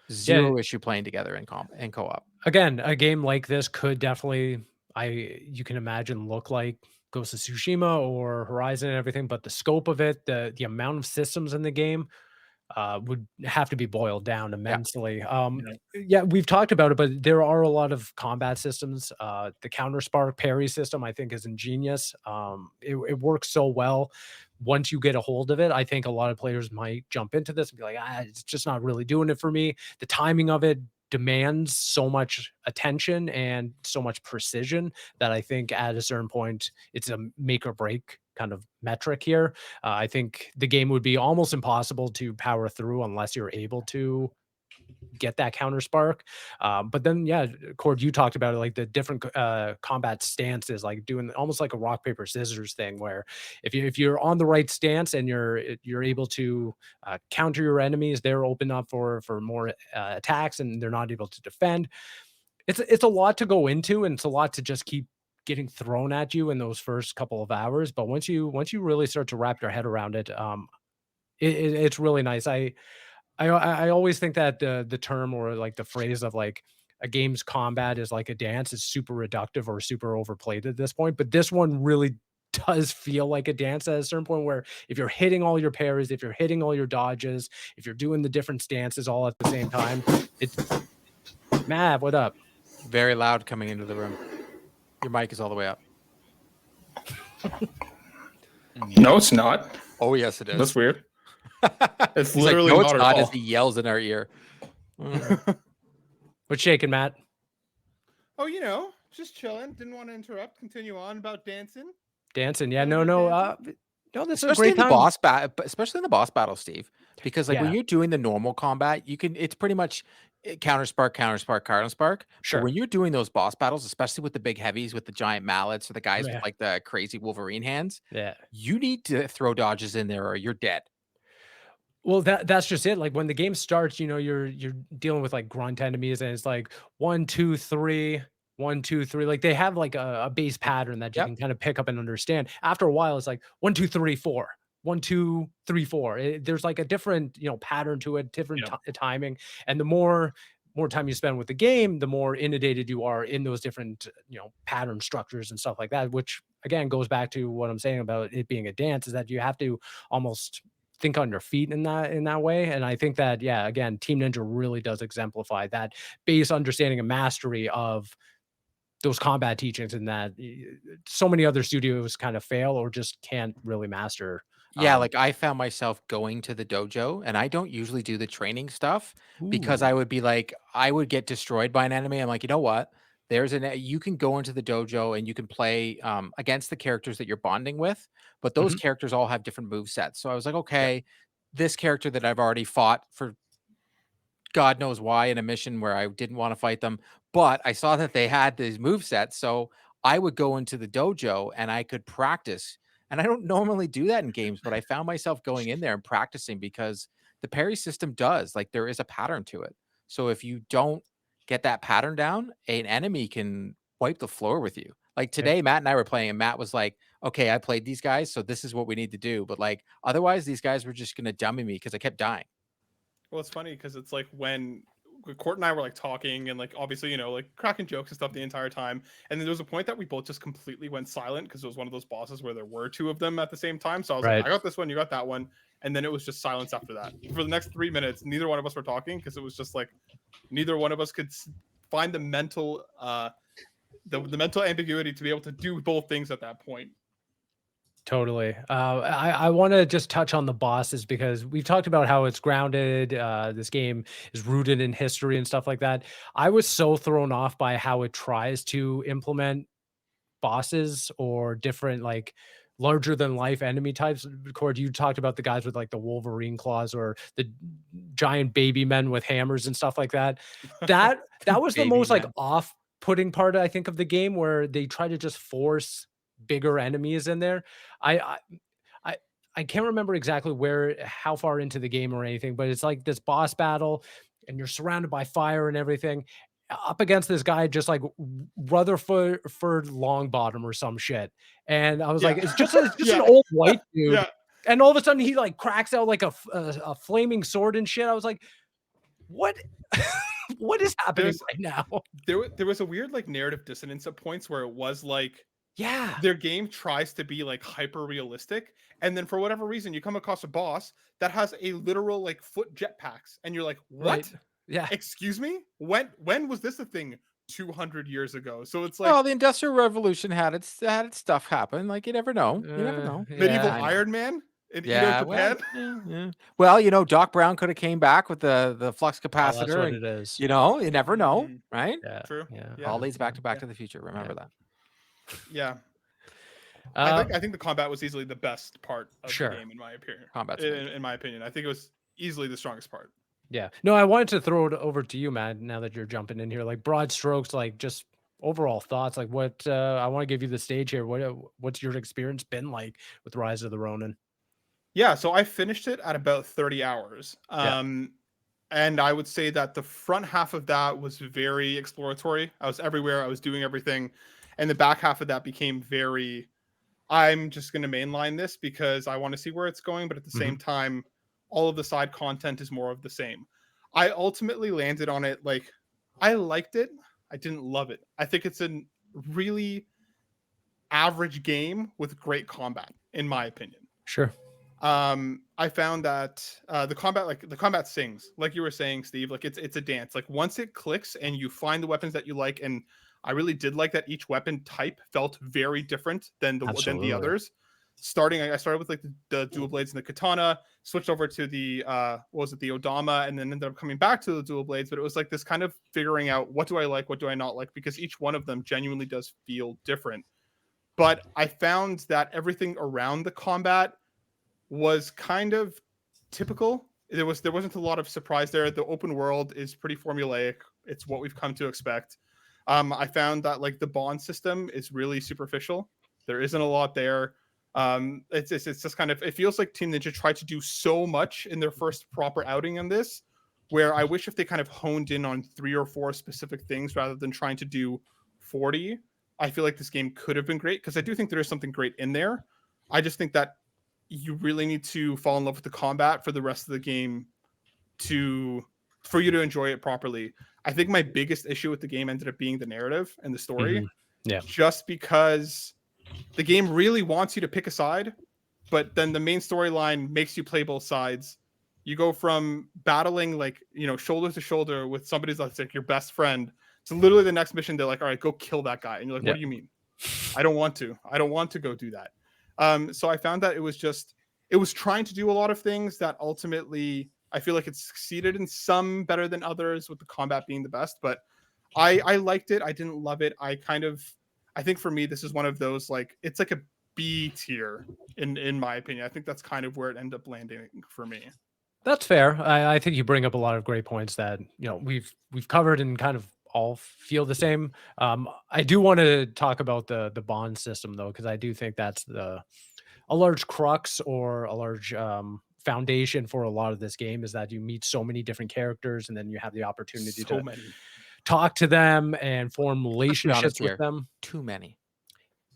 Yeah. Zero issue playing together in co-op. Again, a game like this could definitely, you can imagine, look like Ghost of Tsushima or Horizon and everything, but the scope of it, the amount of systems in the game, would have to be boiled down Yeah. immensely. you know, Yeah, we've talked about it, but there are a lot of combat systems. The counter spark parry system, I think, is ingenious. It works so well. Once you get a hold of it, I think a lot of players might jump into this and be like, it's just not really doing it for me. The timing of it demands so much attention and so much precision that I think at a certain point, it's a make or break kind of metric here. I think the game would be almost impossible to power through unless you're able to get that counter spark. But then, yeah, Cord, you talked about it, like the different combat stances, like doing almost like a rock paper scissors thing, where if you're on the right stance and you're able to counter your enemies, they're open up for more attacks, and they're not able to defend. It's a lot to go into, and it's a lot to just keep getting thrown at you in those first couple of hours. But once you really start to wrap your head around it, it's really nice. I always think that the term or like the phrase of like a game's combat is like a dance is super reductive or super overplayed at this point. But this one really does feel like a dance at a certain point where if you're hitting all your parries, if you're hitting all your dodges, if you're doing the different stances all at the same time, it's Mav, what up? Very loud coming into the room. Your mic is all the way up. No, it's not. Oh, yes, it is. That's weird. It's He's like, literally no, it's not at not, all. as he yells in our ear. What's shaking, Matt? Oh, just chilling. Didn't want to interrupt. Continue on about dancing. Dancing. Yeah, Wanna no, do no. dancing? No, this is a Especially great in the time. especially in the boss battle, Steve. Because like when Yeah. you're doing the normal combat, it's pretty much counter spark. Sure. But when you're doing those boss battles, especially with the big heavies, with the giant mallets, or the guys Yeah. with like the crazy Wolverine hands, Yeah. you need to throw dodges in there or you're dead. Well, that's just it. Like when the game starts, you're dealing with like grunt enemies, and it's like 1, 2, 3, 1, 2, 3. Like they have like a base pattern that you Yep. can kind of pick up and understand. After a while, it's like 1, 2, 3, 4. 1, 2, 3, 4. There's like a different pattern to it, different timing, and the more time you spend with the game, the more inundated you are in those different pattern structures and stuff like that. Which again goes back to what I'm saying about it being a dance, is that you have to almost think on your feet in that way. And I think that, yeah, again, Team Ninja really does exemplify that base understanding and mastery of those combat teachings, and that so many other studios kind of fail or just can't really master. Yeah, like I found myself going to the dojo, and I don't usually do the training stuff because I Ooh. would be like, I would get destroyed by an enemy. I'm like, you know what? You can go into the dojo and you can play against the characters that you're bonding with, but those Mhm. characters all have different move sets. So I was like, Yeah. okay, this character that I've already fought for God knows why in a mission where I didn't want to fight them, but I saw that they had these move sets, so I would go into the dojo and I could practice. And I don't normally do that in games, but I found myself going in there and practicing because the parry system does, like there is a pattern to it. So if you don't get that pattern down, an enemy can wipe the floor with you. Like Yeah. today, Matt and I were playing, and Matt was like, okay, I played these guys, so this is what we need to do. But like otherwise, these guys were just gonna dummy me because I kept dying. Well, it's funny because it's like when Court and I were like talking and like obviously like cracking jokes and stuff the entire time, and then there was a point that we both just completely went silent because it was one of those bosses where there were two of them at the same time. So I was Right. like, I got this one, you got that one, and then it was just silence after that. For the next 3 minutes, neither one of us were talking because it was just like neither one of us could find the mental the mental ambiguity to be able to do both things at that point. Totally. I want to just touch on the bosses because we've talked about how it's grounded. This game is rooted in history and stuff like that. I was so thrown off by how it tries to implement bosses or different like larger than life enemy types. Cord, you talked about the guys with like the Wolverine claws or the giant baby men with hammers and stuff like that. That was the Baby most like men. off-putting part, I think, of the game, where they try to just force bigger enemies in there. I I I I can't remember exactly how far into the game or anything, but it's like this boss battle and you're surrounded by fire and everything up against this guy just like Rutherford Longbottom or some shit. And I was like, it's just Yeah. an old white dude. Yeah. And all of a sudden he like cracks out like a flaming sword and shit. I was like, what? What is happening right now? There was a weird like narrative dissonance at points where it was like Yeah. their game tries to be like hyper realistic, and then for whatever reason you come across a boss that has a literal like foot jetpacks, and you're like, what? Right. Yeah. Excuse me? When was this a thing? 200 years ago. So it's like Well, the Industrial Revolution had its stuff happen. Like you never know. You never know. medieval Yeah. Iron Man in Yeah, Edo, well, Japan. yeah. Well, Doc Brown could have came back with the flux Oh, that's capacitor, what and it is. you never know, right? Yeah. True. Yeah. Yeah. All leads back to Back Yeah. to the Future. Remember that. Yeah. Uh, I think the combat was easily the best part of Sure. the game in my opinion. Combat's In my opinion, I think it was easily the strongest part. Yeah. No, I wanted to throw it over to you, Matt, now that you're jumping in here. Like broad strokes, like just overall thoughts. Like what I want to give you the stage here. What's your experience been like with Rise of the Ronin? Yeah, so I finished it at about 30 hours. Yeah. And I would say that the front half of that was very exploratory. I was everywhere, I was doing everything. And the back half of that became very, I'm just going to mainline this because I want to see where it's going. But at the same time, all of the side content is more of the same. I ultimately landed on it like, I liked it. I didn't love it. I think it's a really average game with great combat, in my opinion. Sure. I found that the combat sings, like you were saying, Steve. Like it's a dance. Like once it clicks and you find the weapons that you like, and I really did like that each weapon type felt very different than the Absolutely. others. I started with like the dual blades and the katana, switched over to the the Odama, and then ended up coming back to the dual blades. But it was like this kind of figuring out, what do I like, what do I not like, because each one of them genuinely does feel different. But I found that everything around the combat was kind of typical. There wasn't a lot of surprise there. The open world is pretty formulaic. It's what we've come to expect. I found that like the bond system is really superficial. There isn't a lot there. It's just kind of, it feels like Team Ninja tried to do so much in their first proper outing on this, where I wish if they kind of honed in on 3 or 4 specific things rather than trying to do 40. I feel like this game could have been great, because I do think there is something great in there. I just think that you really need to fall in love with the combat for the rest of the game for you to enjoy it properly. I think my biggest issue with the game ended up being the narrative and the story. Yeah. Just because the game really wants you to pick a side, but then the main storyline makes you play both sides. You go from battling like, shoulder to shoulder with somebody that's like your best friend to literally the next mission. They're like, all right, go kill that guy. And you're like, what do you mean? I don't want to go do that. So I found that it was trying to do a lot of things that ultimately I feel like it succeeded in some better than others, with the combat being the best. But I liked it. I didn't love it. I think for me, this is one of those, like, it's like a B tier in my opinion. I think that's kind of where it ended up landing for me. That's fair. I think you bring up a lot of great points that we've covered and kind of all feel the same. I do want to talk about the bond system though, because I do think that's a large crux, or a large foundation for a lot of this game, is that you meet so many different characters, and then you have the opportunity to talk to them and form relationships with them. Too many.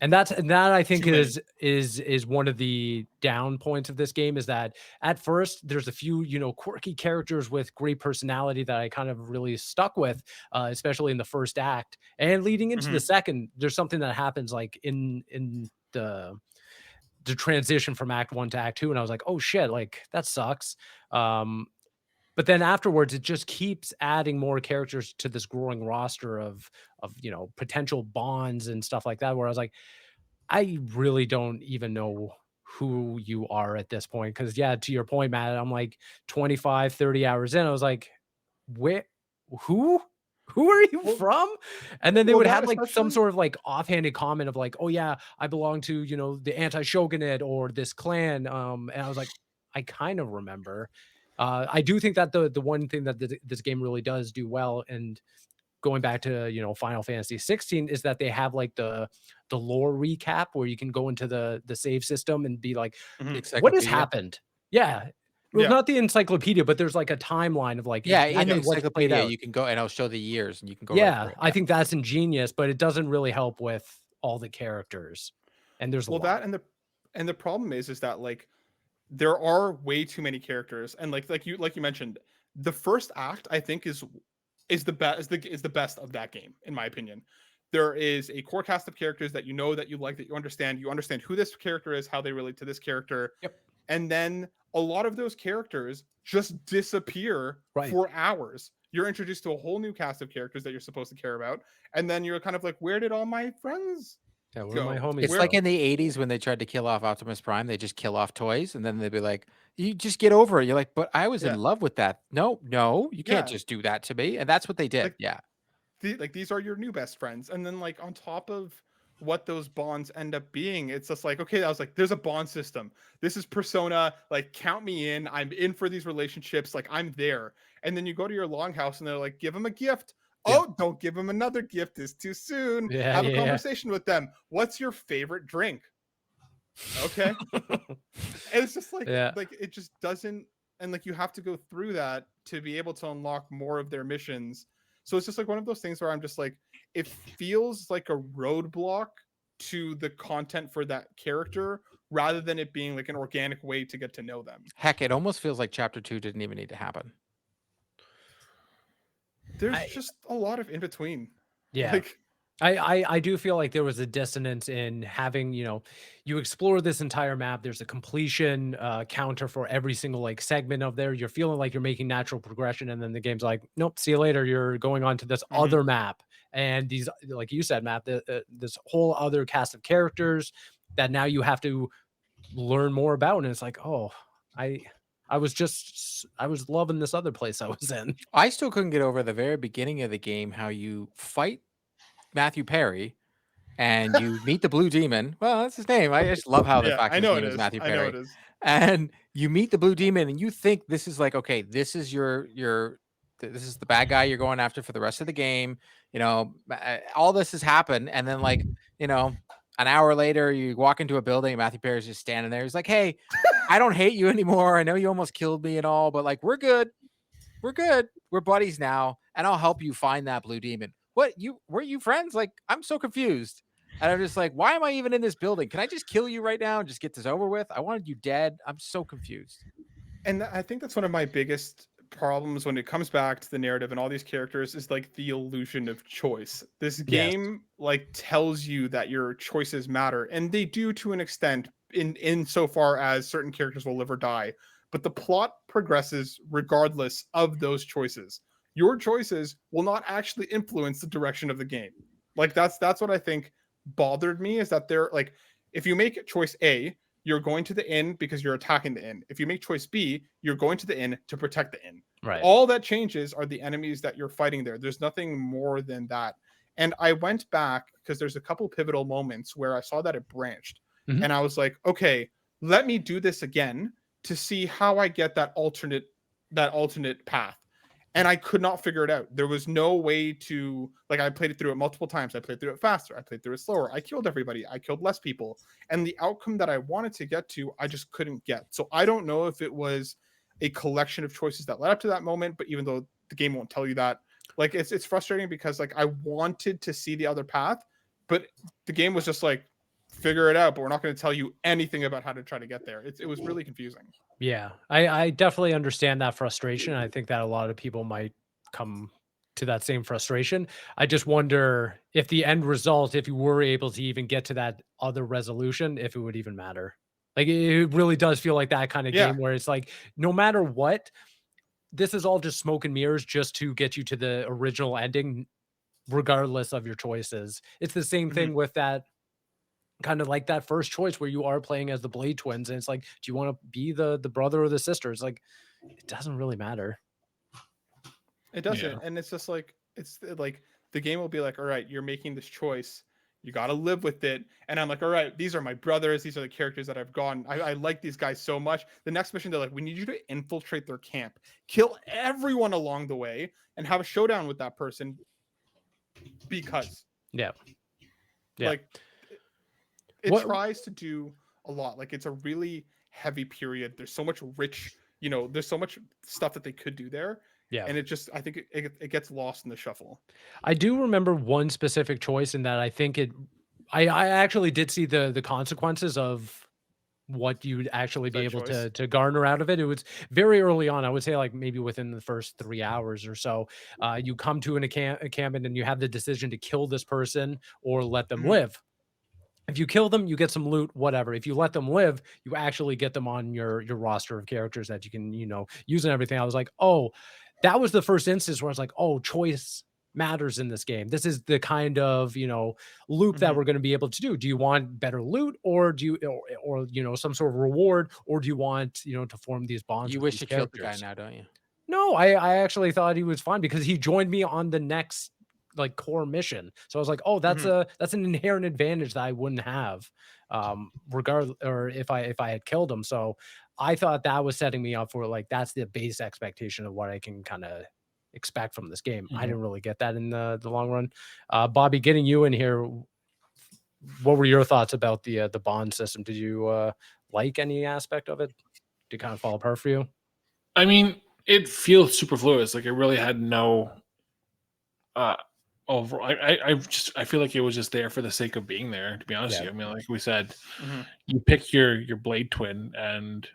And that I think is one of the down points of this game, is that at first there's a few quirky characters with great personality that I kind of really stuck with, especially in the first act, and leading into the second. There's something that happens like in the transition from Act 1 to Act 2, and I was like, oh shit, like that sucks. But then afterwards, it just keeps adding more characters to this growing roster of potential bonds and stuff like that, where I was like, I really don't even know who you are at this point. Because yeah, to your point, Matt, I'm like 25, 30 hours in. I was like, who are you from? And then they would have like some sort of like offhanded comment of like, oh yeah, I belong to, the anti-shogunate or this clan. And I was like, I kind of remember. I do think that the one thing that this game really does do well, and going back to Final Fantasy 16, is that they have like the lore recap where you can go into the save system and be like, what has happened? Yeah. Well, not the encyclopedia, but there's like a timeline of like, in the encyclopedia you can go and I'll show the years and you can go. Yeah, I think that's ingenious, but it doesn't really help with all the characters. And there's that and the problem is that like there are way too many characters, and like you mentioned, the first act I think is the best of that game in my opinion. There is a core cast of characters that that you like, that you understand who this character is, how they relate to this character. Yep. And then a lot of those characters just disappear for hours. You're introduced to a whole new cast of characters that you're supposed to care about, and then you're kind of like, where did all my friends go? Where are my homies? It's like in the 80s when they tried to kill off Optimus Prime. They just kill off toys, and then they'd be like, you just get over it. You're like, but I was in love with that. No, you can't just do that to me. And that's what they did. These are your new best friends. And then like on top of what those bonds end up being, it's just like, okay, I was like, there's a bond system. This is Persona. Like, count me in. I'm in for these relationships. Like, I'm there. And then you go to your longhouse and they're like, give him a gift. Oh, don't give him another gift. It's too soon. Have a conversation with them. What's your favorite drink? Okay. And it's just like, like it just doesn't, and like you have to go through that to be able to unlock more of their missions. So it's just like one of those things where I'm just like, it feels like a roadblock to the content for that character rather than it being like an organic way to get to know them. Heck, it almost feels like chapter 2 didn't even need to happen. There's just a lot of in between. Yeah. Like, I do feel like there was a dissonance in having, you explore this entire map. There's a completion counter for every single like segment of there. You're feeling like you're making natural progression, and then the game's like, nope, see you later. You're going on to this other map, and these, like you said, Matt, this whole other cast of characters that now you have to learn more about, and it's like, oh, I was loving this other place I was in. I still couldn't get over the very beginning of the game how you fight Matthew Perry and you meet the Blue Demon. Well, that's his name. I just love how the Yeah, fact I his know name it is is. Matthew I know Perry. it is. And you meet the Blue Demon, and you think this is like, okay, this is this is the bad guy you're going after for the rest of the game. All this has happened, and then like, an hour later, you walk into a building, and Matthew Perry's just standing there. He's like, "Hey, I don't hate you anymore. I know you almost killed me and all, but like, we're good. We're good. We're buddies now, and I'll help you find that Blue Demon." What, you were you friends? Like, I'm so confused. And I'm just like, why am I even in this building? Can I just kill you right now and just get this over with? I wanted you dead. I'm so confused. And I think that's one of my biggest problems when it comes back to the narrative and all these characters is like the illusion of choice. This Yes. game like tells you that your choices matter, and they do to an extent in so far as certain characters will live or die, but the plot progresses regardless of those choices. Your choices will not actually influence the direction of the game. Like that's what I think bothered me, is that they're like, if you make choice A, you're going to the inn because you're attacking the inn. If you make choice B, you're going to the inn to protect the inn. Right. All that changes are the enemies that you're fighting there. There's nothing more than that. And I went back because there's a couple pivotal moments where I saw that it branched. And I was like, okay, let me do this again to see how I get that alternate path. And I could not figure it out. There was no way to, like, I played it through it multiple times. I played through it faster. I played through it slower. I killed everybody. I killed less people. And the outcome that I wanted to get to, I just couldn't get. So I don't know if it was a collection of choices that led up to that moment, but even though the game won't tell you that, like, it's frustrating because like I wanted to see the other path, but the game was just like, figure it out, but we're not going to tell you anything about how to try to get there. It was really confusing. Yeah, I definitely understand that frustration. I think that a lot of people might come to that same frustration. I just wonder if the end result, if you were able to even get to that other resolution, if it would even matter. Like, it really does feel like that kind of Yeah. game where it's like, no matter what, this is all just smoke and mirrors just to get you to the original ending, regardless of your choices. It's the same thing with that kind of like that first choice where you are playing as the Blade twins, and it's like, do you want to be the brother or the sister? It's like, it doesn't really matter. It doesn't. Yeah. And it's just like, it's like the game will be like, all right, you're making this choice. You got to live with it. And I'm like, all right, these are my brothers. These are the characters that I've gone. I like these guys so much. The next mission, they're like, we need you to infiltrate their camp, kill everyone along the way, and have a showdown with that person because. Yeah. Yeah. Like, it What- tries to do a lot. Like, it's a really heavy period. There's so much rich, there's so much stuff that they could do there. Yeah. And it just, I think it gets lost in the shuffle. I do remember one specific choice in that I think I actually did see the consequences of what you'd actually be That able choice? to garner out of it. It was very early on. I would say like maybe within the first 3 hours or so. You come to a encampment and you have the decision to kill this person or let them live. If you kill them, you get some loot, whatever. If you let them live, you actually get them on your roster of characters that you can, use and everything. I was like, oh, that was the first instance where I was like, oh, choice matters in this game. This is the kind of, loop that we're going to be able to do. Do you want better loot, or do you, or some sort of reward, or do you want, to form these bonds? You with wish these you killed the guy characters? now, don't you? No, I actually thought he was fine because he joined me on the next like core mission. So I was like, oh, that's an inherent advantage that I wouldn't have, regardless, or if I had killed him. So I thought that was setting me up for like, that's the base expectation of what I can kind of expect from this game. I didn't really get that in the long run. Bobby, getting you in here, what were your thoughts about the bond system? Did you like any aspect of it? Did it kind of fall apart for you? I mean, it feels superfluous. Like, it really had no overall. I feel like it was just there for the sake of being there, to be honest with you. I mean, like we said, you pick your Blade twin, and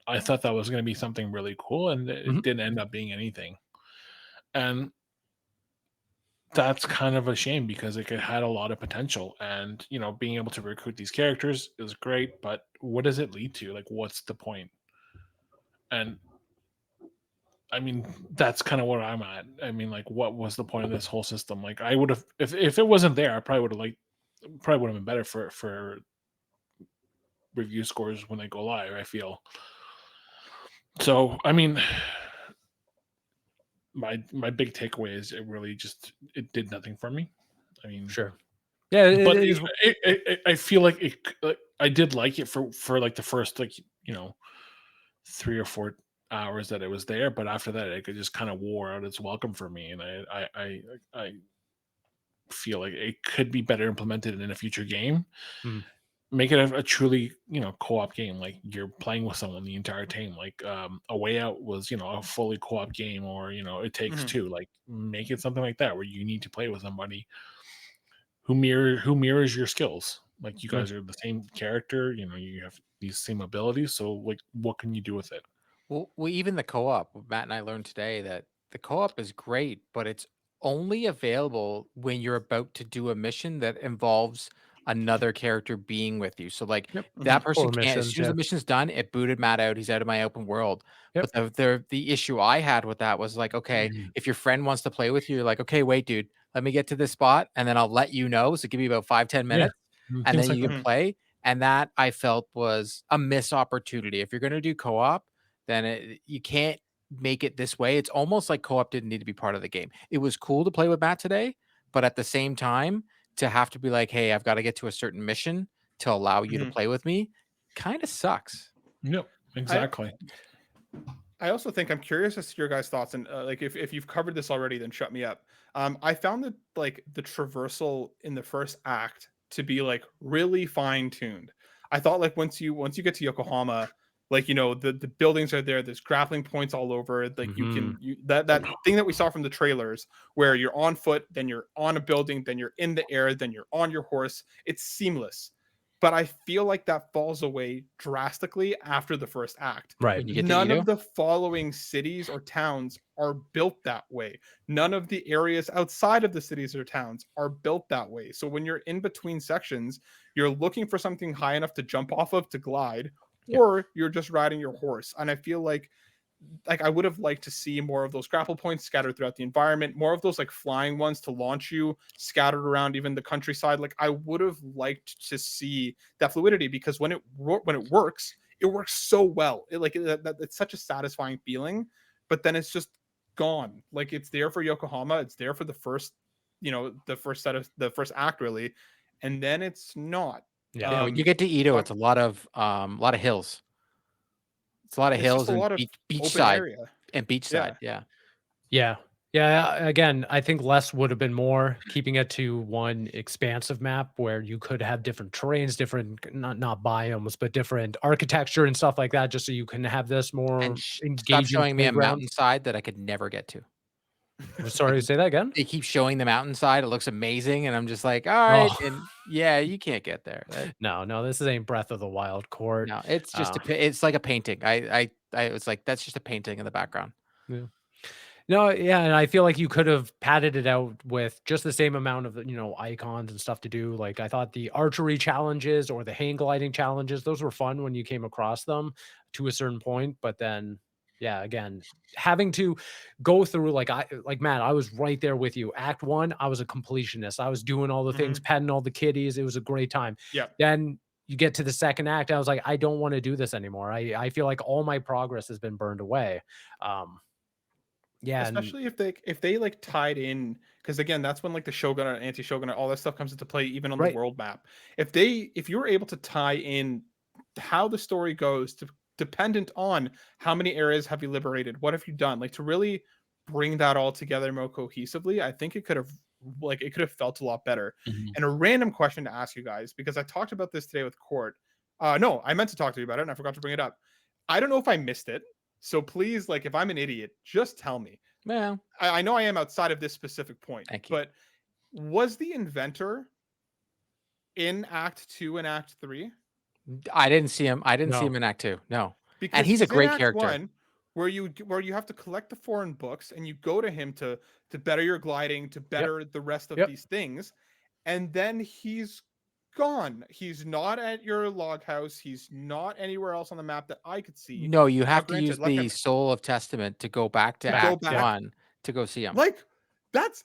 I thought that was going to be something really cool, and it didn't end up being anything. And that's kind of a shame because it had a lot of potential, and being able to recruit these characters is great, but what does it lead to? Like, what's the point? And I mean, that's kind of where I'm at. I mean, like, what was the point of this whole system? Like, I would have, if it wasn't there, I probably would have been better for review scores when they go live, I feel. So, I mean, my big takeaway is it did nothing for me. I mean, Sure. Yeah, but I feel like I did like it for like the first 3 or 4 hours that it was there, but after that it just kind of wore out its welcome for me, and I feel like it could be better implemented in a future game. Make it a truly co-op game, like you're playing with someone the entire time. Like A Way Out was a fully co-op game, or It Takes Two. Like, make it something like that where you need to play with somebody who mirrors your skills. Like, you guys are the same character, you have these same abilities, so like, what can you do with it? Well, even the co-op, Matt and I learned today that the co-op is great, but it's only available when you're about to do a mission that involves another character being with you. So like that person Core can't, as missions, soon as the yeah. mission's done, it booted Matt out. He's out of my open world. Yep. But the issue I had with that was like, okay, if your friend wants to play with you, you're like, okay, wait, dude, let me get to this spot and then I'll let you know. So give me about 5-10 minutes and Things then like you can play. And that I felt was a missed opportunity. If you're going to do co-op, then you can't make it this way. It's almost like co-op didn't need to be part of the game. It was cool to play with Matt today, but at the same time, to have to be like, hey, I've got to get to a certain mission to allow you to play with me, kind of sucks. Yep, exactly. I also think, I'm curious as to your guys' thoughts, and like if you've covered this already, then shut me up. I found that like the traversal in the first act to be like really fine tuned. I thought like once you get to Yokohama, like the buildings are there. There's grappling points all over. Like that thing that we saw from the trailers, where you're on foot, then you're on a building, then you're in the air, then you're on your horse. It's seamless. But I feel like that falls away drastically after the first act. Right. When you get to None Nioh? of the following cities or towns are built that way. None of the areas outside of the cities or towns are built that way. So when you're in between sections, you're looking for something high enough to jump off of to glide, or you're just riding your horse. And I feel like I would have liked to see more of those grapple points scattered throughout the environment, more of those like flying ones to launch you scattered around even the countryside. Like, I would have liked to see that fluidity, because when it works, it works so well. It's such a satisfying feeling, but then it's just gone. Like, it's there for Yokohama, it's there for the first, the first act really, and then it's not. Yeah, when you get to Edo, it's a lot of hills. It's a lot of It's just hills a and lot of beach open side area. and beachside. Yeah. Yeah. Yeah. Again, I think less would have been more, keeping it to one expansive map where you could have different terrains, different, not biomes, but different architecture and stuff like that, just so you can have this more And stop engaging showing me a playground. mountainside that I could never get to. Sorry, say that again? They keep showing the mountainside. It looks amazing. And I'm just like, all right. Oh. And yeah, you can't get there. No, this ain't Breath of the Wild Court. No, it's just it's like a painting. I was like, that's just a painting in the background. Yeah. No, yeah, and I feel like you could have padded it out with just the same amount of, icons and stuff to do. Like, I thought the archery challenges or the hang gliding challenges, those were fun when you came across them to a certain point. But then, yeah, again, having to go through, like Matt, I was right there with you. Act 1, I was a completionist. I was doing all the things, petting all the kitties. It was a great time. Yeah. Then you get to the second act, I was like, I don't want to do this anymore. I feel like all my progress has been burned away. Yeah, especially if they like tied in, because again, that's when like the Shogun and anti-Shogun and all that stuff comes into play, even on the world map. If you were able to tie in how the story goes, dependent on how many areas have you liberated, what have you done, like to really bring that all together more cohesively, I think it could have felt a lot better. And a random question to ask you guys, because I talked about this today with Court. No, I meant to talk to you about it and I forgot to bring it up. I don't know if I missed it. So please, like, if I'm an idiot, just tell me. Well, I know I am outside of this specific point. Thank you. But was the inventor in Act 2 and Act 3? I didn't see him. I didn't see No. him in Act 2. No. Because And he's a in great Act character. 1, where you have to collect the foreign books and you go to him to better your gliding, to better the rest of Yep. these things, and then he's gone. He's not at your log house. He's not anywhere else on the map that I could see. No, you Now, have to use granted, like the Soul of Testament to go back to to go Act back, 1 to go see him. like that's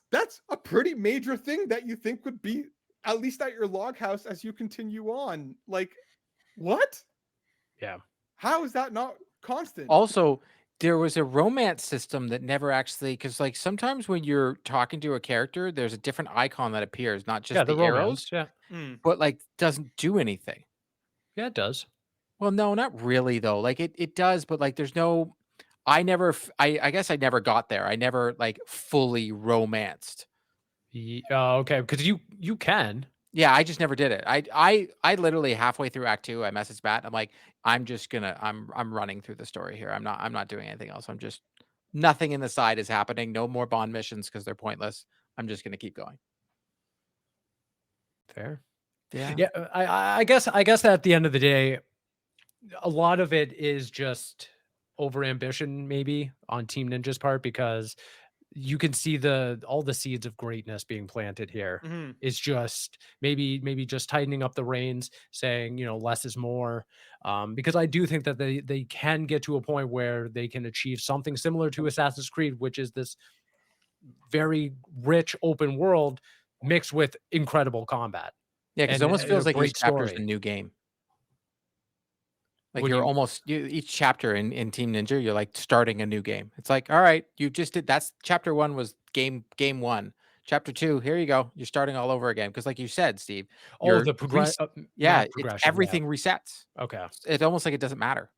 a pretty major thing that you think would be at least at your log house as you continue on. Like, what? Yeah. How is that not constant? Also, there was a romance system that never actually, because like sometimes when you're talking to a character, there's a different icon that appears, not just Yeah, the the arrows, romance. Yeah. Mm. but like doesn't do anything. Yeah, it does. Well, no, not really though. Like it does, but like there's no. I never. I guess I never got there. I never like fully romanced. Okay, because you can. Yeah, I just never did it. I literally halfway through Act 2, I messaged Matt. I'm like, I'm running through the story here. I'm not doing anything else. I'm just nothing in the side is happening. No more Bond missions because they're pointless. I'm just gonna keep going. Fair. Yeah. Yeah, I guess at the end of the day, a lot of it is just over ambition, maybe on Team Ninja's part, because you can see all the seeds of greatness being planted here. Mhm. It's just maybe just tightening up the reins, saying less is more, because I do think that they can get to a point where they can achieve something similar to Assassin's Creed, which is this very rich open world mixed with incredible combat Yeah, because it and almost a feels like each great chapter is a story. new game. Like What do you're you almost each chapter in Team Ninja, you're like starting a new game. It's like, all right, you just did that's chapter 1 was game 1. Chapter 2, here you go. You're starting all over again. Because like you said, Steve, Oh, you're the yeah, map it's progression, yeah. everything resets. Okay. It's almost like it doesn't matter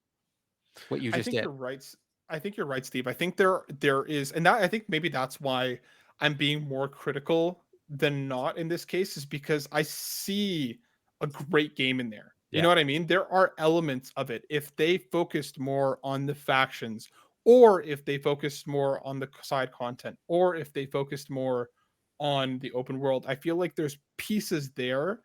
what you I just think did. you're right. I think you're right, Steve. I think there is, and that I think maybe that's why I'm being more critical than not in this case, is because I see a great game in there. You Yeah. know what I mean? There are elements of it. If they focused more on the factions, or if they focused more on the side content, or if they focused more on the open world, I feel like there's pieces there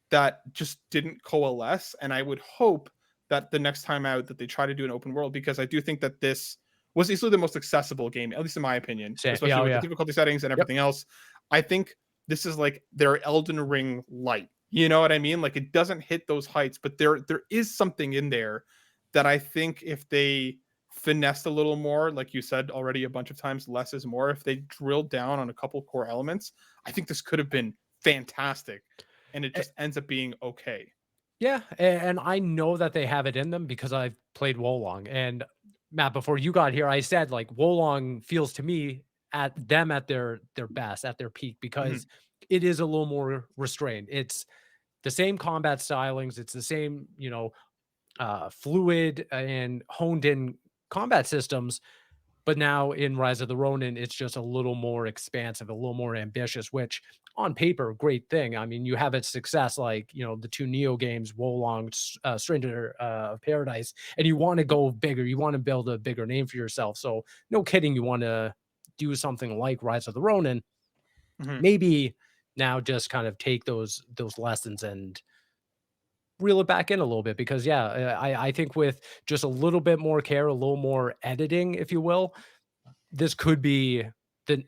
that just didn't coalesce. And I would hope that the next time out that they try to do an open world, because I do think that this was easily the most accessible game, at least in my opinion, Same. especially Yeah, with yeah. the difficulty settings and Yep. everything else. I think this is like their Elden Ring light. You know what I mean? Like it doesn't hit those heights, but there is something in there that I think if they finessed a little more, like you said already a bunch of times, less is more. If they drilled down on a couple core elements, I think this could have been fantastic. And it Eh, just ends up being okay. Yeah, and I know that they have it in them because I've played Wolong. And Matt, before you got here, I said like Wolong feels to me at their best, at their peak, because it is a little more restrained. It's the same combat stylings, it's the same, fluid and honed in combat systems. But now in Rise of the Ronin, it's just a little more expansive, a little more ambitious, which on paper, great thing. I mean, you have its success like, the two Nioh games, Wolong, Stranger of Paradise, and you want to go bigger. You want to build a bigger name for yourself. So no kidding, you want to do something like Rise of the Ronin. Maybe now just kind of take those lessons and reel it back in a little bit, because I think with just a little bit more care, a little more editing, if you will, this could be the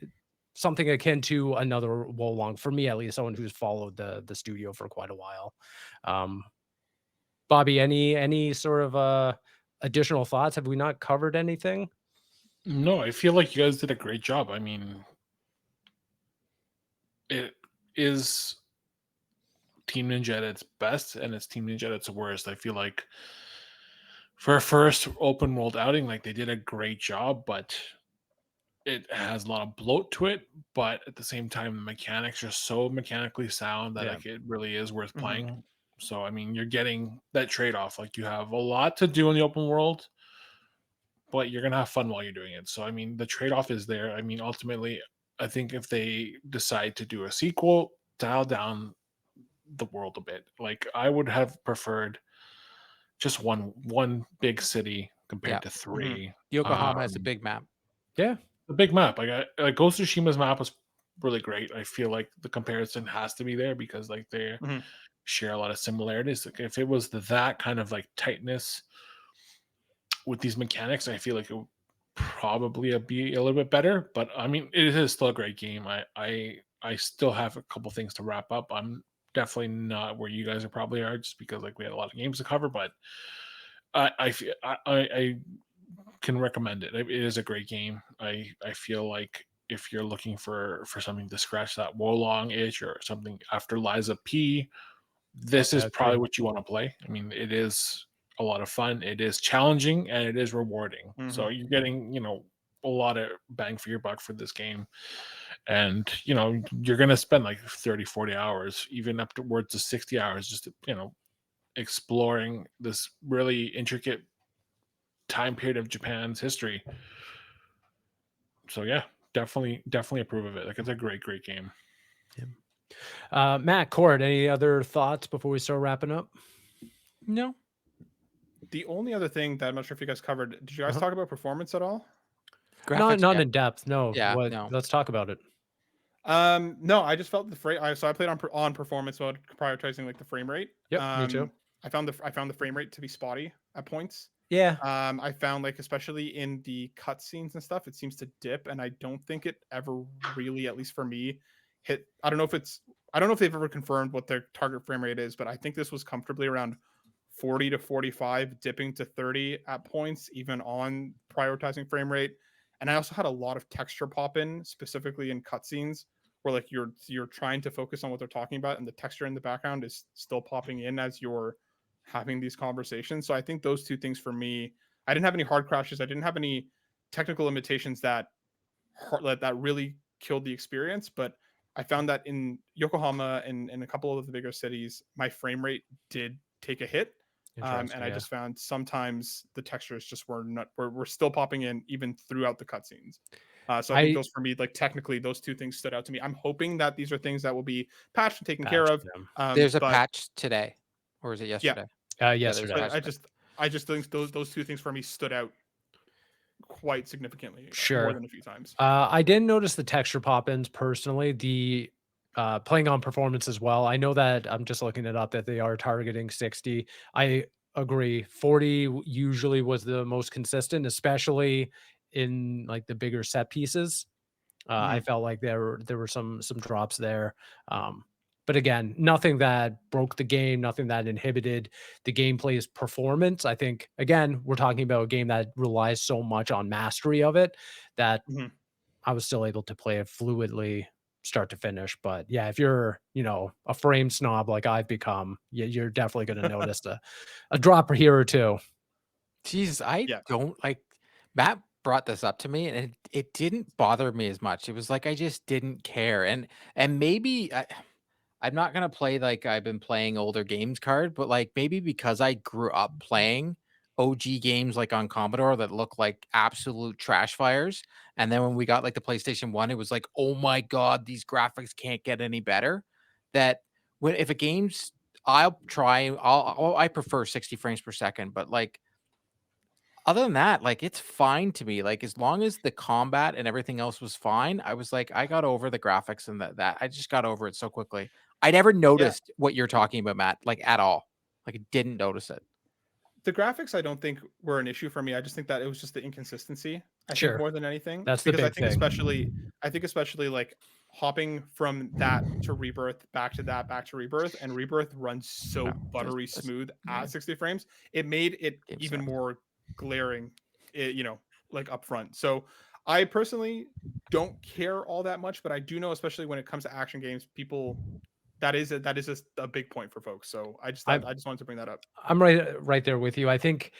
something akin to another Wolong, for me at least, someone who's followed the studio for quite a while. Um, Bobby, any sort of additional thoughts? Have we not covered anything? No, I feel like you guys did a great job. I mean, it is Team Ninja at its best and it's Team Ninja at its worst. I feel like for a first open world outing, like they did a great job, but it has a lot of bloat to it. But at the same time, the mechanics are so mechanically sound that Yeah. like it really is worth playing. So I mean, you're getting that trade off. Like you have a lot to do in the open world, but you're gonna have fun while you're doing it. So I mean, the trade off is there. I mean, ultimately, I think if they decide to do a sequel, dial down the world a bit. Like I would have preferred just one big city compared to 3. Yokohama is a big map. Yeah. The big map. Like Ghost of Tsushima's map was really great. I feel like the comparison has to be there because like they share a lot of similarities. Like if it was that kind of like tightness with these mechanics, I feel like probably be a little bit better, but I mean, it is still a great game. I still have a couple things to wrap up. I'm definitely not where you guys are probably are, just because like we had a lot of games to cover. But I can recommend it. It is a great game. I feel like if you're looking for something to scratch that Wolong itch or something after Liza P, this is probably what you want to play. I mean, it is a lot of fun. It is challenging and it is rewarding. So you're getting, a lot of bang for your buck for this game. And, you're going to spend like 30, 40 hours, even up towards to 60 hours, just, exploring this really intricate time period of Japan's history. So yeah, definitely approve of it. Like, it's a great game. Matt, Cord, any other thoughts before we start wrapping up? No. The only other thing that I'm not sure if you guys covered, did you guys talk about performance at all? Graphics, Not yeah. in depth. No. Yeah, What? no. Let's talk about it. No, I just felt the frame. So I played on performance mode, prioritizing like the frame rate. Yep, me too. I found the frame rate to be spotty at points. Yeah. I found like especially in the cutscenes and stuff, it seems to dip, and I don't think it ever really, at least for me, hit. I don't know if they've ever confirmed what their target frame rate is, but I think this was comfortably around 40 to 45, dipping to 30 at points, even on prioritizing frame rate. And I also had a lot of texture pop in, specifically in cutscenes, where like you're trying to focus on what they're talking about, and the texture in the background is still popping in as you're having these conversations. So I think those two things for me, I didn't have any hard crashes. I didn't have any technical limitations that really killed the experience. But I found that in Yokohama and in a couple of the bigger cities, my frame rate did take a hit. And I just found sometimes the textures just were still popping in even throughout the cutscenes. So I think those for me, like technically, those two things stood out to me. I'm hoping that these are things that will be patched and taken care of. There's a patch today, or is it yesterday? Yesterday. I just think those two things for me stood out quite significantly. Sure. More than a few times. I didn't notice the texture pop-ins personally. The playing on performance as well. I know that I'm just looking it up that they are targeting 60. I agree. 40 usually was the most consistent, especially in like the bigger set pieces. I felt like there were some drops there. But again, nothing that broke the game, nothing that inhibited the gameplay's performance. I think, again, we're talking about a game that relies so much on mastery of it that I was still able to play it fluidly start to finish. But yeah, if you're, a frame snob like I've become, you're definitely going to notice a drop here or two. Jesus, I don't like Matt brought this up to me and it didn't bother me as much. It was like I just didn't care. And maybe I'm not gonna play like I've been playing older games card, but like maybe because I grew up playing OG games like on Commodore that look like absolute trash fires. And then when we got like the PlayStation 1, it was like, oh my God, these graphics can't get any better. That if a game's I prefer 60 frames per second, but like other than that, like it's fine to me. Like as long as the combat and everything else was fine, I was like, I got over the graphics and that I just got over it so quickly. I never noticed what you're talking about, Matt, like at all. Like I didn't notice it. The graphics, I don't think were an issue for me. I just think that it was just the inconsistency. I think more than anything. That's the big I think thing. especially like hopping from that to Rebirth, back to that, back to Rebirth, and Rebirth runs so buttery smooth at 60 frames. It made it even more glaring, like up front. So I personally don't care all that much, but I do know, especially when it comes to action games, people that is a big point for folks. So I just wanted to bring that up. I'm right there with you. I think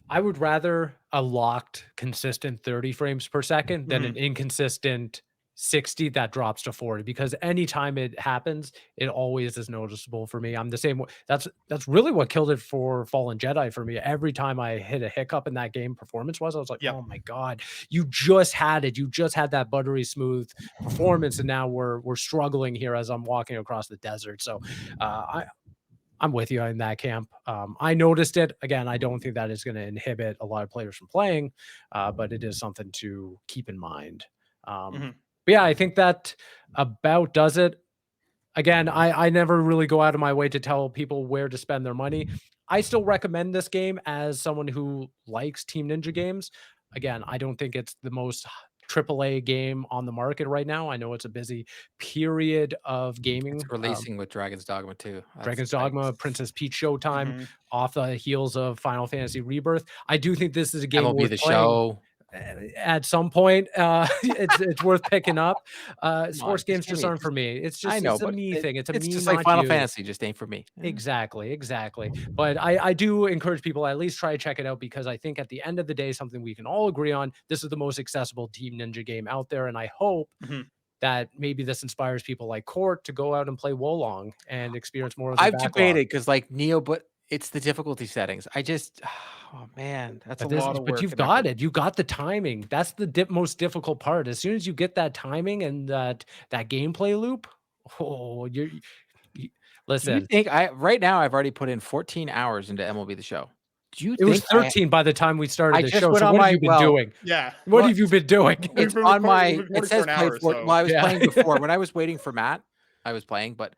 I would rather a locked, consistent 30 frames per second than an inconsistent 60 that drops to 40, because anytime it happens, it always is noticeable for me. I'm the same way. That's really what killed it for Fallen Jedi for me. Every time I hit a hiccup in that game performance-wise, I was like, oh my God, you just had it. You just had that buttery smooth performance, and now we're struggling here as I'm walking across the desert. So I'm with you in that camp. I noticed it. Again, I don't think that is going to inhibit a lot of players from playing, but it is something to keep in mind. But yeah, I think that about does it. Again, I never really go out of my way to tell people where to spend their money. I still recommend this game as someone who likes Team Ninja games. again, I don't think it's the most AAA game on the market right now. I know it's a busy period of gaming. It's releasing with Dragon's Dogma too. Dragon's Dogma, Princess Peach Showtime, Mhm. off the heels of Final Fantasy Rebirth. I do think this is a game MLB worth The playing. Show. At some point, it's worth picking up. Come on, Sports just games give just me aren't for me. It's I just know, it's a but me thing. It's a it's me, just like not Final you. Fantasy just ain't for me. Exactly. But I do encourage people at least try to check it out, because I think at the end of the day, something we can all agree on, this is the most accessible Team Ninja game out there. And I hope Mhm. that maybe this inspires people like Court to go out and play Wolong and experience more of the I've backlog. debated because like Nioh, but it's the difficulty settings. I just oh man, that's a lot of work. But you've and got effort. it. You got the timing. That's the most difficult part. As soon as you get that timing and that gameplay loop, oh, you Do you listen. think right now I've already put in 14 hours into MLB The Show? Do you It was think 13 by the time we started I the just show. went So on what have my you been doing? Yeah. What well, have you been doing? it's been on recording- my we've been it recording says for an play hour, for so- well, I was Yeah. playing before when I was waiting for Matt, I was playing, but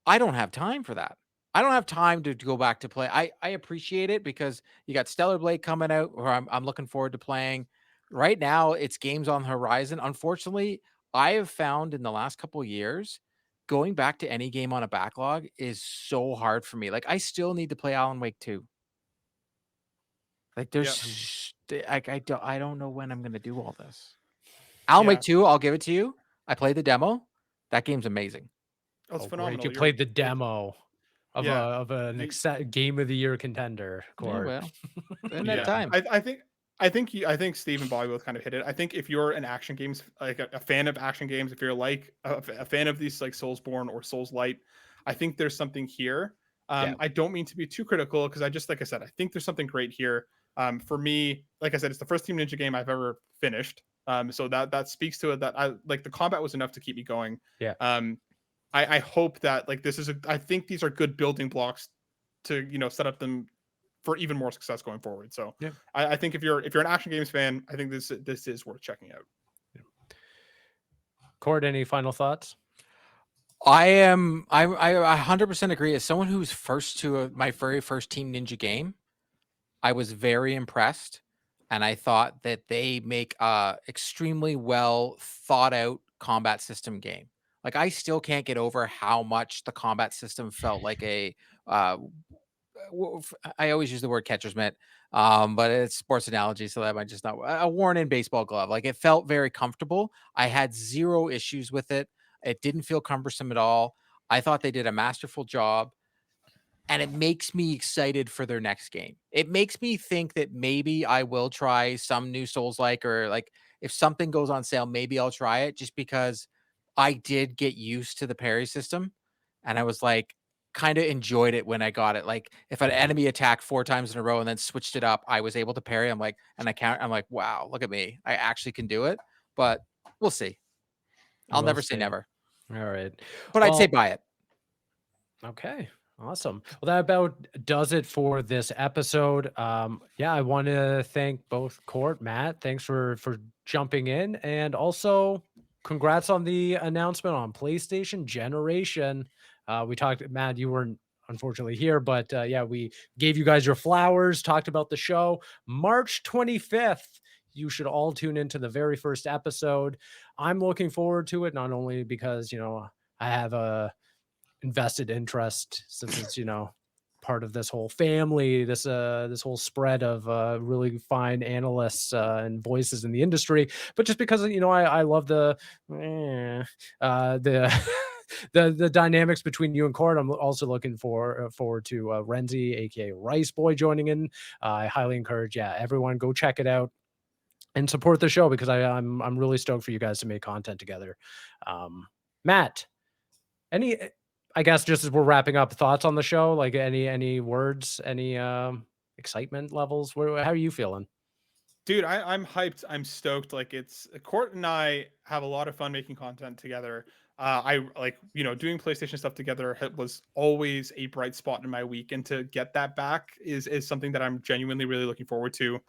I don't have time for that. I don't have time to go back to play. I appreciate it because you got Stellar Blade coming out, or I'm looking forward to playing. Right now, it's games on the horizon. Unfortunately, I have found in the last couple of years, going back to any game on a backlog is so hard for me. Like I still need to play Alan Wake 2. Like there's I don't know when I'm gonna do all this. Alan Wake 2, I'll give it to you. I played the demo. That game's amazing. Oh, it's Oh, great. phenomenal. You played the demo of Yeah. an game of the year contender, Yeah, Court. well, in Yeah. that time. I think Steve and Bobby both kind of hit it. I think if you're an action games, like a fan of action games, if you're like a fan of these like Soulsborne or Souls Light, I think there's something here. Yeah. I don't mean to be too critical because like I said, I think there's something great here. For me, like I said, it's the first Team Ninja game I've ever finished. So that speaks to it, that I like the combat was enough to keep me going. Yeah. I hope that like I think these are good building blocks to set up them for even more success going forward. So Yeah. I think if you're an action games fan, I think this is worth checking out. Court, any final thoughts? I 100% agree. As someone who's first to my very first Team Ninja game, I was very impressed, and I thought that they make a extremely well thought out combat system game. Like I still can't get over how much the combat system felt like a I always use the word catcher's mitt, but it's sports analogy, so that might just not a worn-in baseball glove. Like it felt very comfortable. I had zero issues with it. It didn't feel cumbersome at all. I thought they did a masterful job, and it makes me excited for their next game. It makes me think that maybe I will try some new Souls-like, or like if something goes on sale, maybe I'll try it just because I did get used to the parry system, and I was like kind of enjoyed it when I got it. Like if an enemy attacked 4 times in a row and then switched it up, I was able to parry. I'm like, I'm like, wow, look at me. I actually can do it. But we'll see. I'll never say never. All right. But I'd say buy it. Okay. Awesome. Well, that about does it for this episode. Yeah, I want to thank both Court, Matt. Thanks for jumping in, and also congrats on the announcement on PlayStation Generation. We talked, Matt, you weren't unfortunately here, but yeah, we gave you guys your flowers, talked about the show. March 25th. You should all tune into the very first episode. I'm looking forward to it, not only because, I have a invested interest since it's part of this whole family, this whole spread of really fine analysts and voices in the industry, but just because I love the the dynamics between you and Court. I'm also looking forward to Renzi, aka Rice Boy, joining in. I highly encourage everyone go check it out and support the show, because I'm really stoked for you guys to make content together. Matt, I guess just as we're wrapping up, thoughts on the show, like any words, any excitement levels? How are you feeling? Dude, I'm hyped. I'm stoked. Like Court and I have a lot of fun making content together. I like, doing PlayStation stuff together was always a bright spot in my week, and to get that back is something that I'm genuinely really looking forward to.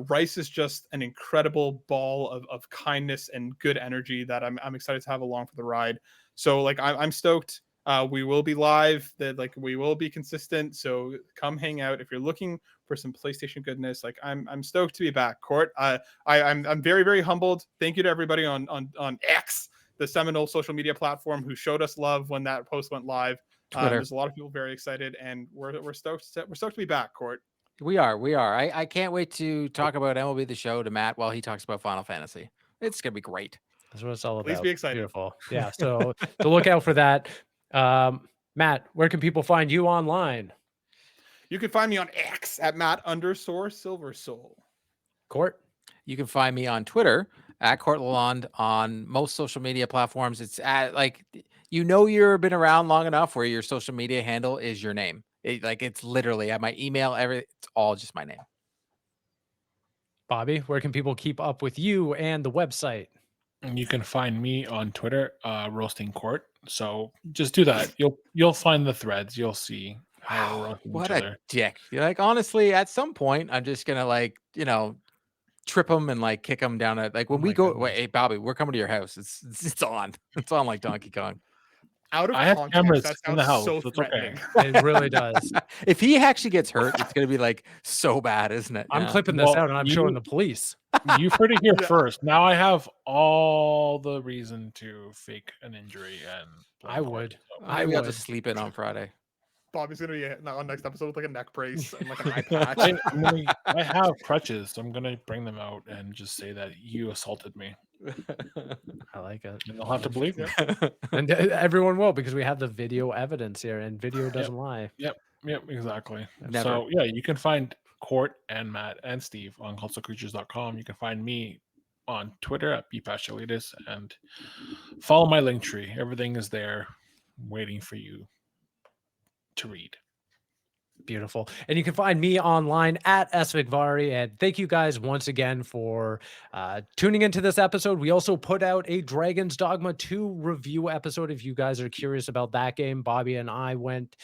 Rice is just an incredible ball of kindness and good energy that I'm excited to have along for the ride. So like I'm stoked. We will be live. We will be consistent. So come hang out if you're looking for some PlayStation goodness. Like I'm stoked to be back, Court. I'm very, very humbled. Thank you to everybody on X, the seminal social media platform, who showed us love when that post went live. There's a lot of people very excited, and we're stoked. We're stoked to be back, Court. We are. I can't wait to talk about MLB The Show to Matt while he talks about Final Fantasy. It's gonna be great. That's what it's all about. Please be excited. Beautiful. Yeah. So look out for that. Matt, where can people find you online? You can find me on X at Matt_Silversoul. Court? You can find me on Twitter at Court Lalonde on most social media platforms. It's at you've been around long enough where your social media handle is your name. It's literally at my email, it's all just my name. Bobby, where can people keep up with you and the website? And you can find me on Twitter, Roasting Court. So just do that. You'll find the threads. You'll see how we're roasting What each a other. dick. Honestly, at some point, I'm just gonna trip them and kick them down at when we go. goodness. Wait, hey Bobby, we're coming to your house. It's on. It's on like Donkey Kong. Out of I have context, cameras that in the sounds house. so It's okay. threatening. It really does. If he actually gets hurt, it's gonna be so bad, isn't it? I'm Yeah. clipping this Well, out and I'm showing the police. You've heard it here Yeah. first. Now I have all the reason to fake an injury and blame I Court, would. so. Maybe I'll would. just sleep in on Friday. Bobby's gonna be on next episode with like a neck brace and like an eye patch. I have crutches, so I'm gonna bring them out and just say that you assaulted me, I like it. and they'll have to believe me. And everyone will, because we have the video evidence here, and video doesn't lie. Yep, exactly. Never. So yeah, you can find Court and Matt and Steve on consolecreatures.com. You can find me on Twitter at bpastolitis and follow my link tree. Everything is there waiting for you to read. Beautiful. And you can find me online at svigvari. And thank you guys once again for tuning into this episode. We also put out a Dragon's Dogma 2 review episode. If you guys are curious about that game, Bobby and I went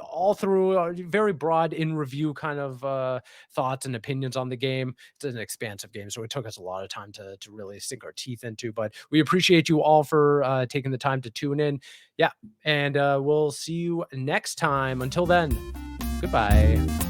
all through very broad in review kind of thoughts and opinions on the game. It's an expansive game, so it took us a lot of time to really sink our teeth into, but we appreciate you all for taking the time to tune in. Yeah, and we'll see you next time. Until then, goodbye.